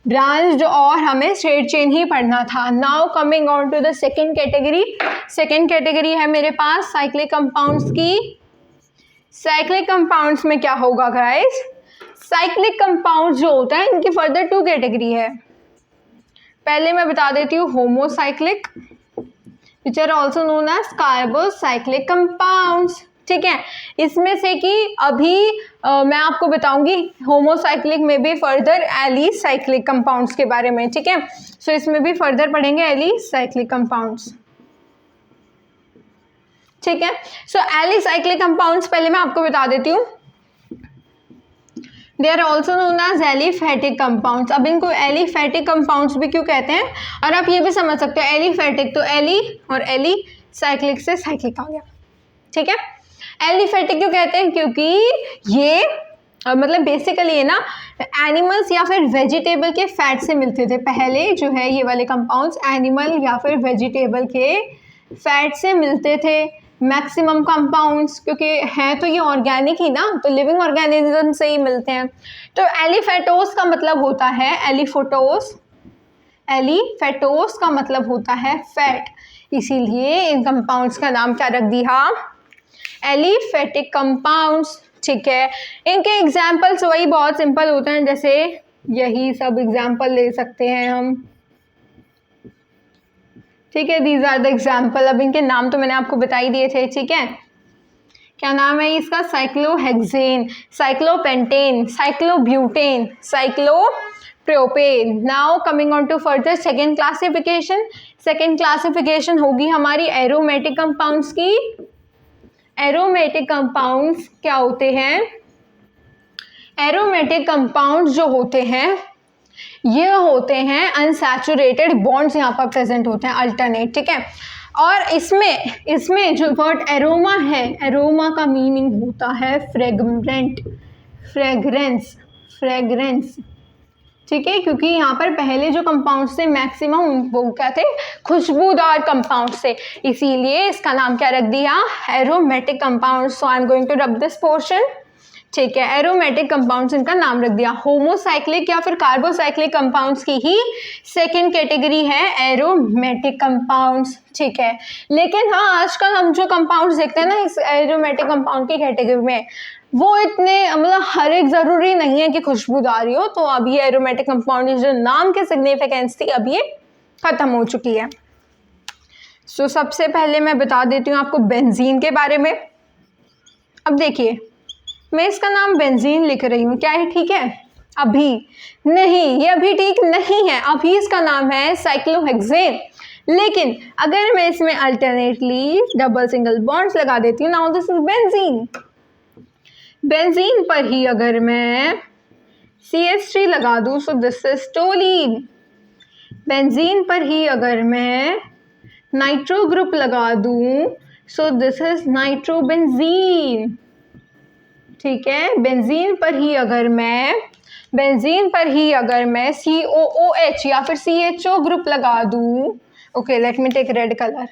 ब्रांच्ड और हमें स्ट्रेट चेन ही पढ़ना था। Now coming on to the second category. Second category है मेरे पास साइक्लिक कंपाउंड्स की। साइक्लिक कंपाउंड्स में क्या होगा गाइस, साइक्लिक कंपाउंड्स जो होता है इनकी फर्दर 2 कैटेगरी है। पहले मैं बता देती हूँ homocyclic which are also known as carbocyclic compounds, ठीक है। इसमें से कि अभी मैं आपको बताऊंगी होमोसाइक्लिक में भी फर्दर एलिसाइक्लिक कंपाउंड्स के बारे में, ठीक है। सो इसमें भी फर्दर पढ़ेंगे एलिसाइक्लिक कंपाउंड्स, ठीक है। सो एलिसाइक्लिक कंपाउंड्स पहले मैं आपको बता देती हूँ, they are also known as aliphatic compounds. अब इनको एलिफेटिक कंपाउंड्स भी क्यों कहते हैं, और आप ये भी समझ सकते हो एलिफेटिक तो एली और एली साइक्लिक से साइक्लिक आ गया, ठीक है। एलिफेटिक क्यों कहते हैं, क्योंकि ये मतलब बेसिकली ये ना एनिमल्स या फिर वेजिटेबल के फैट से मिलते थे। पहले जो है ये वाले कंपाउंड्स एनिमल या फिर वेजिटेबल के फैट से मिलते थे मैक्सिमम कंपाउंड्स, क्योंकि हैं तो ये ऑर्गेनिक ही ना, तो लिविंग ऑर्गेनिज्म से ही मिलते हैं। तो एलिफेटोस का मतलब होता है एलिफोटोस, एलिफेटोस का मतलब होता है फैट, इसीलिए इन कंपाउंड्स का नाम क्या रख दिया, एलिफेटिक कंपाउंड्स, ठीक है। इनके एग्जाम्पल्स वही बहुत सिंपल होते हैं, जैसे यही सब एग्जाम्पल ले सकते हैं हम, ठीक है। These are the example. अब इनके नाम तो मैंने आपको बता ही दिए थे, ठीक है। क्या नाम है इसका, cyclohexane, cyclopentane, cyclobutane, cyclopropane. Now coming on to further second classification. Second classification होगी हमारी एरोमेटिक कंपाउंड्स की। एरोमेटिक कंपाउंड्स क्या होते हैं, एरोमेटिक कंपाउंड्स जो होते हैं ये होते हैं अनसैचुरेटेड बॉन्ड्स यहाँ पर प्रेजेंट होते हैं अल्टरनेट, ठीक है। और इसमें जो वर्ड एरोमा है, एरोमा का मीनिंग होता है फ्रेगरेंट, फ्रेगरेंस, ठीक है। क्योंकि यहाँ पर पहले जो कंपाउंड्स थे मैक्सिमम वो क्या थे, खुशबूदार कंपाउंड्स थे, इसीलिए इसका नाम क्या रख दिया, aromatic compounds. So I am going to rub this portion, ठीक है। एरोमेटिक कंपाउंड्स इनका नाम रख दिया। होमोसाइक्लिक या फिर कार्बोसाइक्लिक कंपाउंड्स की ही सेकेंड कैटेगरी है एरोमेटिक कंपाउंड्स, ठीक है। लेकिन हाँ आजकल हम जो कंपाउंड्स देखते हैं ना इस एरोमेटिक कंपाउंड की कैटेगरी में, वो इतने मतलब हर एक ज़रूरी नहीं है कि खुशबूदार हो, तो अब ये एरोमेटिक कंपाउंड जो नाम के सिग्निफिकेंस थी अब ये ख़त्म हो चुकी है। सो सबसे पहले मैं बता देती हूँ आपको बेंजीन के बारे में। अब देखिए मैं इसका नाम बेंजीन लिख रही हूँ, क्या है ठीक है, अभी नहीं, ये अभी ठीक नहीं है, अभी इसका नाम है साइक्लोहेक्सेन। लेकिन अगर मैं इसमें अल्टरनेटली डबल सिंगल बॉन्ड्स लगा देती हूँ, now this is benzene. Benzene पर ही अगर मैं CH3 लगा दूँ सो दिस इज टोलीन। बेंजीन पर ही अगर मैं नाइट्रो ग्रुप लगा दूँ सो दिस इज नाइट्रोबेंजीन, ठीक है। बेंजीन पर ही अगर मैं COOH या फिर CHO ग्रुप लगा दूँ, okay let me take red colour,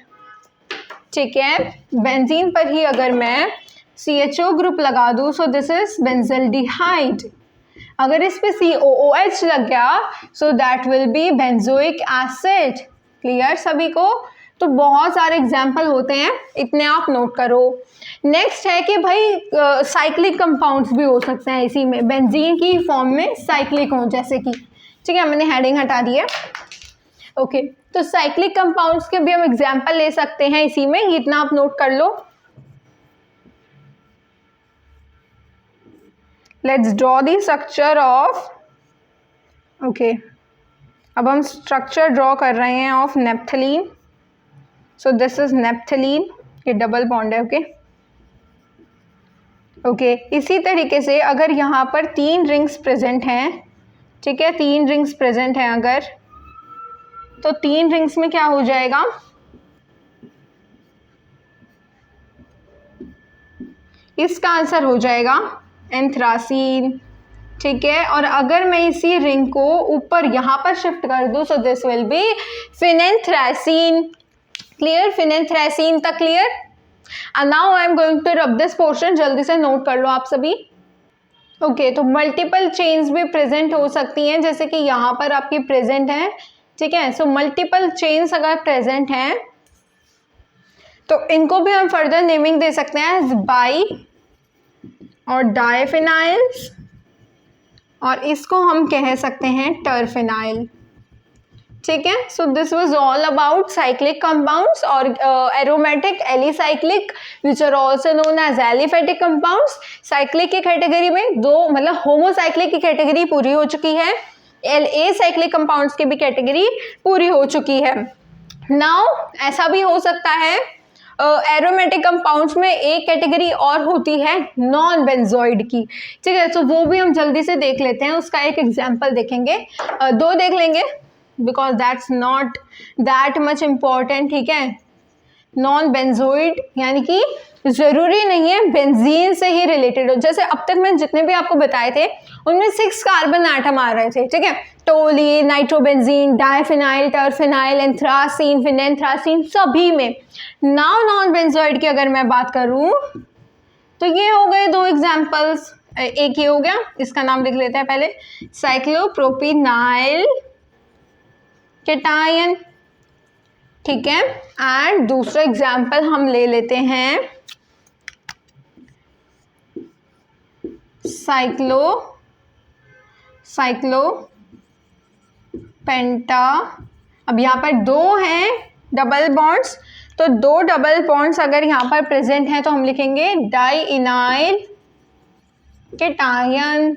ठीक है। बेंजीन पर ही अगर मैं CHO ग्रुप लगा दूँ सो दिस इज बेंजल्डिहाइड। अगर इस पे COOH लग गया so that will be benzoic acid. Clear सभी को? तो बहुत सारे एग्जाम्पल होते हैं, इतने आप नोट करो। नेक्स्ट है कि भाई साइक्लिक कंपाउंड्स भी हो सकते हैं इसी में, बेंजीन की फॉर्म में साइक्लिक हो, जैसे कि, ठीक है, मैंने हेडिंग हटा दी है, ओके। तो साइक्लिक कंपाउंड्स के भी हम एग्जाम्पल ले सकते हैं इसी में, इतना आप नोट कर लो। Let's draw the structure of, okay, अब हम स्ट्रक्चर ड्रॉ कर रहे हैं of naphthalene. So this is naphthalene, ये डबल बॉन्ड है। ओके इसी तरीके से अगर यहाँ पर 3 रिंग्स प्रेजेंट हैं, ठीक है, 3 रिंग्स प्रेजेंट हैं अगर, तो 3 रिंग्स में क्या हो जाएगा, इसका आंसर हो जाएगा एंथ्रासीन, ठीक है। और अगर मैं इसी रिंग को ऊपर यहाँ पर शिफ्ट कर दूँ, so this will be phenanthracene. Clear, phenanthracene तक clear. And now I am going to rub this portion, जल्दी से नोट कर लो आप सभी। ओके तो मल्टीपल चेन्स भी प्रेजेंट हो सकती हैं, जैसे कि यहाँ पर आपकी प्रेजेंट है, ठीक है। सो मल्टीपल चेन्स अगर प्रेजेंट हैं तो इनको भी हम फर्दर नेमिंग दे सकते हैं बाई और डाइफिनाइल्स, और इसको हम कह सकते हैं टर्फिनाइल, ठीक है। So this was all about cyclic compounds और aromatic alicyclic which are also known as aliphatic compounds. Cyclic की कैटेगरी में दो, मतलब होमोसाइक्लिक की कैटेगरी पूरी हो चुकी है, एसाइक्लिक कंपाउंड्स की भी कैटेगरी पूरी हो चुकी है। नाउ ऐसा भी हो सकता है एरोमेटिक कंपाउंड्स में एक कैटेगरी और होती है नॉन बेंजोइड की, ठीक है। तो वो भी हम जल्दी से देख लेते हैं, उसका एक एग्जांपल देखेंगे, 2 देख लेंगे because that's not that much important, ठीक है। नॉन बेंजोइड यानी कि ज़रूरी नहीं है बेंजीन से ही रिलेटेड हो, जैसे अब तक मैंने जितने भी आपको बताए थे उनमें 6 कार्बन एटम आ रहे थे, ठीक है। टोलीन, नाइट्रोबेंजीन, डाइफिनाइल, टर्फिनाइल, एंथ्रासीन, फिनेंथ्रासीन, सभी में। नाउ नॉन बेंजोइड की अगर मैं बात करूं तो ये हो गए 2 एग्जांपल्स, एक ये हो गया, इसका नाम लिख लेते हैं पहले, साइक्लोप्रोपिनाइल कैटायन, ठीक है। एंड दूसरा एग्जांपल हम ले लेते हैं पेंटा। अब यहाँ पर 2 हैं डबल बॉन्ड्स, तो 2 डबल बॉन्ड्स अगर यहाँ पर प्रेजेंट हैं तो हम लिखेंगे डाइइनाइल कैटायन,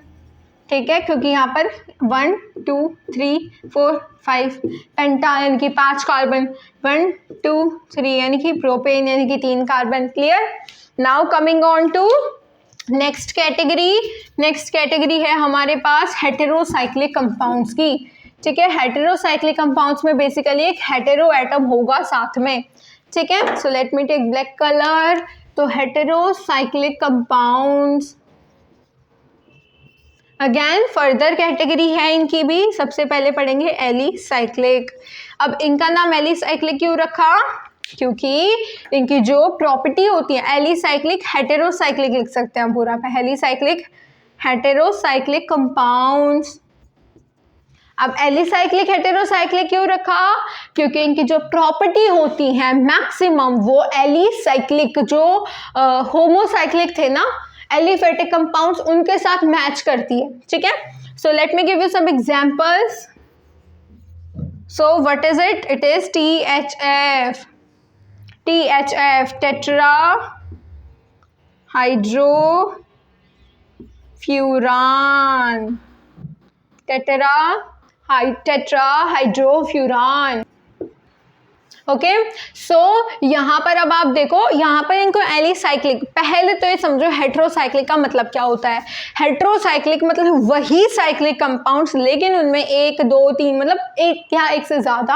ठीक है, क्योंकि यहाँ पर 1 2 3 4 5 पेंटा यानी कि 5 कार्बन, 1 2 3 यानी कि प्रोपेन यानी कि 3 carbon. Clear. Now coming on to next category. Next category है हमारे पास हेटेरोसाइक्लिक कंपाउंड्स की, ठीक है। हेटेरोसाइक्लिक कंपाउंड्स में बेसिकली एक हेटेरो एटम होगा साथ में, ठीक है। So let me take black colour. तो heterocyclic compounds again further category है इनकी भी, सबसे पहले पढ़ेंगे एलिसाइक्लिक। अब इनका नाम एलिसाइक्लिक क्यों रखा, क्योंकि इनकी जो प्रॉपर्टी होती है, एलिसाइक्लिक हेटेरोसाइक्लिक लिख सकते हैं पूरा, एलिसाइक्लिक हेटेरोसाइक्लिक कंपाउंड्स। अब एलिसाइक्लिक हेटेरोसाइक्लिक क्यों रखा, क्योंकि इनकी जो प्रॉपर्टी होती है मैक्सिमम वो एलिसाइक्लिक जो होमोसाइक्लिक थे ना एलिफेटिक कंपाउंड्स उनके साथ मैच करती है, ठीक है। So let me give you some examples. So what is it, it is THF, tetra hydrofuran, tetrahydrofuran. Okay so यहाँ पर अब आप देखो, यहाँ पर इनको एलिसाइक्लिक, पहले तो ये समझो हेटेरोसाइक्लिक का मतलब क्या होता है। हेटेरोसाइक्लिक मतलब वही साइक्लिक कंपाउंड्स लेकिन उनमें 1 2 3 मतलब एक या एक से ज़्यादा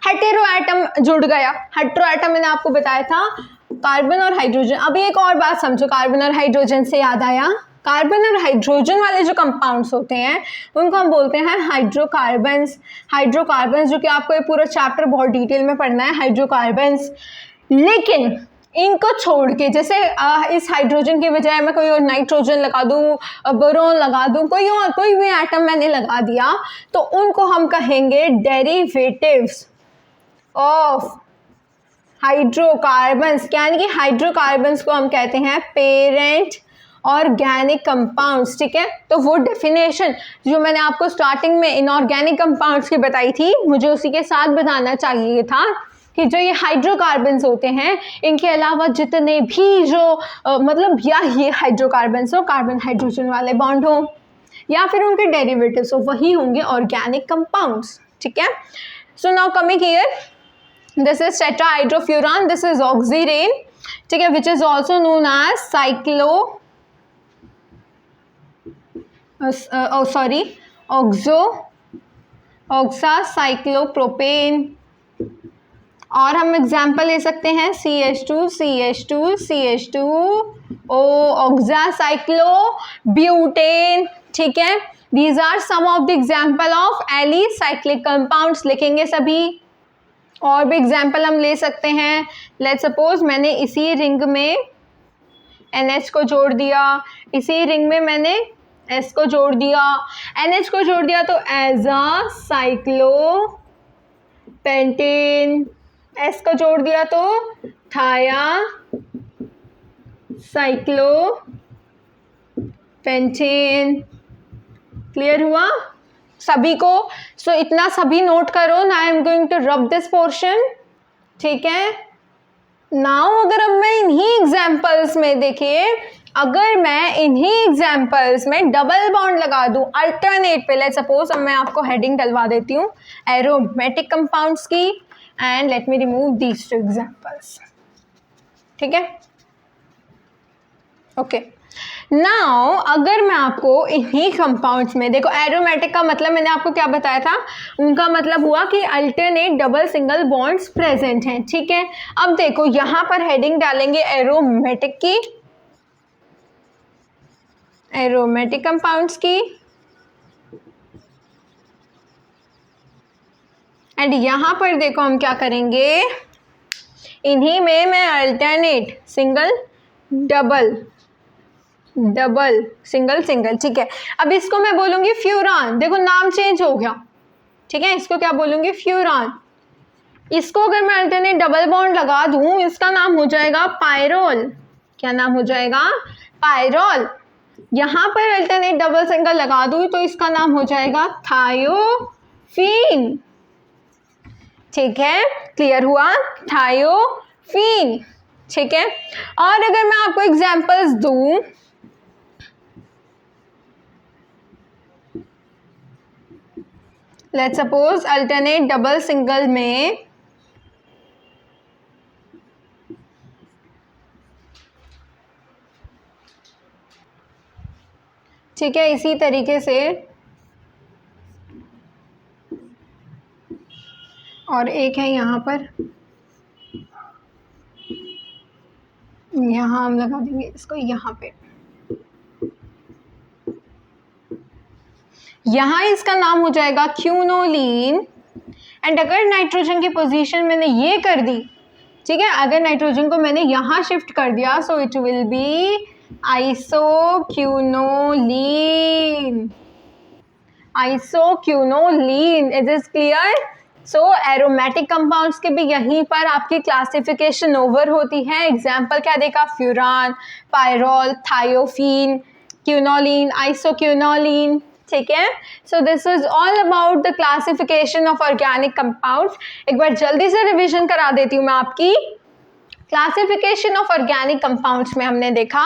हेटेरो एटम जुड़ गया। हेटेरो एटम मैंने आपको बताया था कार्बन और हाइड्रोजन। अभी एक और बात समझो, कार्बन और हाइड्रोजन से याद आया, कार्बन और हाइड्रोजन वाले जो कंपाउंड्स होते हैं उनको हम बोलते हैं हाइड्रोकार्बन्स। हाइड्रोकार्बन्स जो कि आपको ये पूरा चैप्टर बहुत डिटेल में पढ़ना है, हाइड्रोकार्बन्स। लेकिन इनको छोड़ के, जैसे इस हाइड्रोजन की बजाय मैं कोई और नाइट्रोजन लगा दूँ, बोरोन लगा दूँ, कोई भी एटम मैंने लगा दिया, तो उनको हम कहेंगे डेरिवेटिव्स ऑफ हाइड्रोकार्बन्स, यानी कि हाइड्रोकार्बन्स को हम कहते हैं पेरेंट ऑर्गेनिक कंपाउंड्स, ठीक है। तो वो डेफिनेशन जो मैंने आपको स्टार्टिंग में इनऑर्गेनिक कंपाउंड्स की बताई थी, मुझे उसी के साथ बताना चाहिए था कि जो ये हाइड्रोकार्बन्स होते हैं इनके अलावा जितने भी जो मतलब या ये हाइड्रोकार्बन्स हो, कार्बन हाइड्रोजन वाले बॉन्ड हो या फिर उनके डेरिवेटिव्स हो, वही होंगे ऑर्गेनिक कंपाउंड्स, ठीक है। So now coming here, this is tetrahydrofuran, this is oxirane. ठीक है, which is also known as oxacyclopropane. और हम एग्जाम्पल ले सकते हैं CH2CH2CH2O ऑक्सासाइक्लोब्यूटेन। ठीक है, these are some of the example of alicyclic compounds. लिखेंगे सभी। और भी एग्जाम्पल हम ले सकते हैं। लेट्स सपोज मैंने इसी रिंग में NH को जोड़ दिया, इसी रिंग में मैंने S को जोड़ दिया, NH को जोड़ दिया, तो एज अ साइक्लोपेंटेन। S को जोड़ दिया तो थाया साइक्लोपेंटेन। क्लियर हुआ सभी को? सो इतना सभी नोट करो। Now I am going to rub this portion. ठीक है, नाउ अगर अब मैं इन्हीं एग्जाम्पल्स में देखिए, अगर मैं इन्हीं एग्जाम्पल्स में डबल बॉन्ड लगा दूं अल्टरनेट पे, लेट्स सपोज अब मैं आपको हेडिंग डलवा देती हूँ एरोमेटिक कंपाउंड्स की, and let me remove these two examples. ठीक है, ओके। नाउ अगर मैं आपको इन्हीं कंपाउंड्स में, देखो एरोमेटिक का मतलब मैंने आपको क्या बताया था, उनका मतलब हुआ कि alternate double single bonds present हैं। ठीक है, अब देखो यहां पर हेडिंग डालेंगे एरोमेटिक की, एरोमेटिक कंपाउंड्स की, एंड यहां पर देखो हम क्या करेंगे, इन्हीं में मैं alternate single double double single single. ठीक है, अब इसको मैं बोलूंगी फ्यूरान। देखो नाम चेंज हो गया। ठीक है, इसको क्या बोलूंगी, फ्यूरान। इसको अगर मैं अल्टरनेट डबल बॉन्ड लगा दूं, इसका नाम हो जाएगा पायरोल। क्या नाम हो जाएगा, पायरोल। यहां पर अल्टरनेट डबल सिंगल लगा दूं तो इसका नाम हो जाएगा थायोफीन। ठीक है, क्लियर हुआ, थायोफीन। ठीक है, और अगर मैं आपको एग्जांपल्स दूं, let's suppose alternate double single में ठीक है, इसी तरीके से और एक है यहाँ पर, यहाँ हम लगा देंगे इसको यहाँ पे, यहाँ इसका नाम हो जाएगा क्यूनोलीन। एंड अगर नाइट्रोजन की पोजीशन मैंने ये कर दी, ठीक है, अगर नाइट्रोजन को मैंने यहाँ शिफ्ट कर दिया, so it will be isoquinoline. Isoquinoline, it is clear. So aromatic compounds के भी यहीं पर आपकी क्लासिफिकेशन ओवर होती है। एग्जाम्पल क्या देखा, फ्यूरान, पायरोल, थायोफीन, क्यूनोलीन, आइसोक्यूनोलीन। ठीक है, so this is all about the classification of organic compounds. एक बार जल्दी से रिवीजन करा देती हूँ मैं आपकी। क्लासिफिकेशन ऑफ ऑर्गेनिक कंपाउंड्स में हमने देखा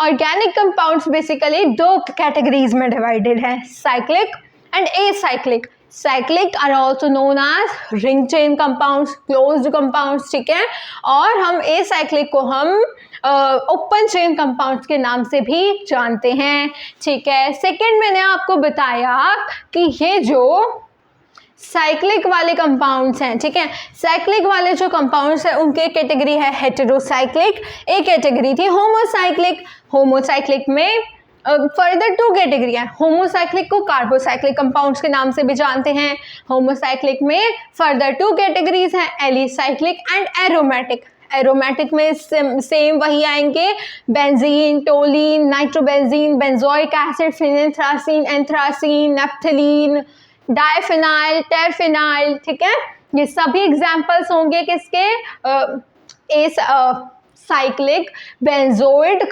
ऑर्गेनिक कंपाउंड्स बेसिकली दो कैटेगरीज में डिवाइडेड है, cyclic and acyclic. Cyclic are also known as ring chain compounds, closed compounds. ठीक है, और हम एसाइक्लिक को हम ओपन चेन कंपाउंड्स के नाम से भी जानते हैं। ठीक है, सेकेंड मैंने आपको बताया कि ये जो साइक्लिक वाले कंपाउंड्स हैं, ठीक है, साइक्लिक वाले जो कंपाउंड्स हैं उनके कैटेगरी है हेटेरोसाइक्लिक, एक कैटेगरी थी होमोसाइक्लिक। होमोसाइक्लिक में फर्दर टू कैटेगरी है। होमोसाइक्लिक को कार्बोसाइक्लिक कंपाउंड्स के नाम से भी जानते हैं। होमोसाइक्लिक में फर्दर टू कैटेगरीज हैं, एलिसाइक्लिक एंड एरोमेटिक। एरोमेटिक में सेम वही आएंगे, benzene, toluene, nitrobenzene, benzoic acid, phenanthracene, anthracene, naphthalene, diphenyl, terphenyl. ठीक है, ये सभी एग्जाम्पल्स होंगे किसके, साइक्लिक बेंजोइड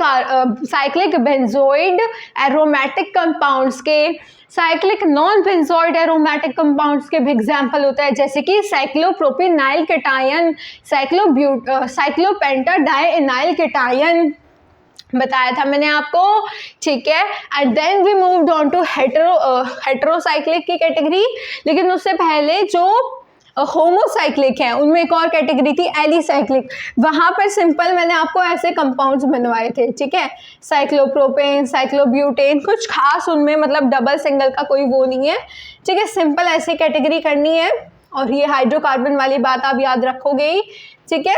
एरोमेटिक कंपाउंड्स के। Cyclic non benzoid aromatic compounds के भी एग्जाम्पल होता है, जैसे कि साइक्लोप्रोपिनाइल केटायन, साइक्लोपेंटाडाइएनाइल केटायन बताया था मैंने आपको। ठीक है, and then we moved on to heterocyclic की कैटेगरी। लेकिन उससे पहले जो होमोसाइक्लिक हैं, उनमें एक और कैटेगरी थी एलिसाइक्लिक, वहाँ पर सिंपल मैंने आपको ऐसे कंपाउंड्स बनवाए थे, ठीक है, साइक्लोप्रोपेन, साइक्लोब्यूटेन, कुछ खास उनमें मतलब डबल सिंगल का कोई वो नहीं है, ठीक है, सिंपल ऐसे कैटेगरी करनी है और ये हाइड्रोकार्बन वाली बात आप याद रखोगे ही, ठीक है।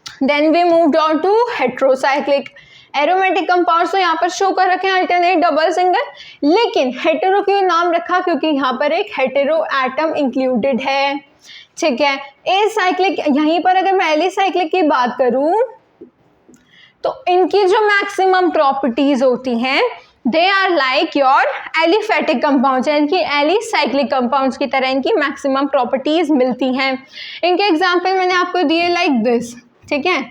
Then we moved on to heterocyclic. Aromatic compounds तो यहाँ पर शो कर रखे हैं अल्टरनेट, डबल, सिंगल, लेकिन हेटेरो क्यों नाम रखा, क्योंकि यहाँ पर एक हेटेरो एटम इंक्लूडेड है, ठीक है। एसाइक्लिक, यहीं पर अगर मैं एलिसाइक्लिक की बात करूं तो इनकी जो मैक्सिमम प्रॉपर्टीज होती हैं they are like your aliphatic compounds, इनकी एलिसाइक्लिक कंपाउंड्स की तरह इनकी मैक्सिमम प्रॉपर्टीज मिलती हैं। इनके एग्जाम्पल मैंने आपको दिए लाइक दिस, ठीक है,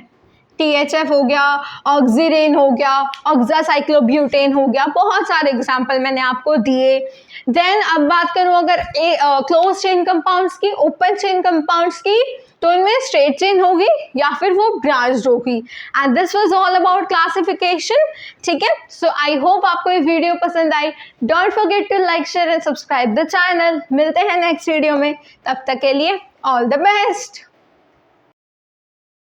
THF हो गया, ऑक्सीरेन हो गया, ऑक्सासाइक्लोब्यूटेन हो गया, बहुत सारे एग्जाम्पल मैंने आपको दिए। देन अब बात करूं अगर क्लोज चेन कंपाउंड्स की, ओपन चेन कंपाउंड्स की, तो इनमें स्ट्रेट चेन होगी या फिर वो ब्रांच्ड होगी। And this was all about classification, ठीक है। सो आई होप आपको ये वीडियो पसंद आई। Don't forget to like, share and subscribe the channel. मिलते हैं नेक्स्ट वीडियो में, तब तक के लिए ऑल द बेस्ट।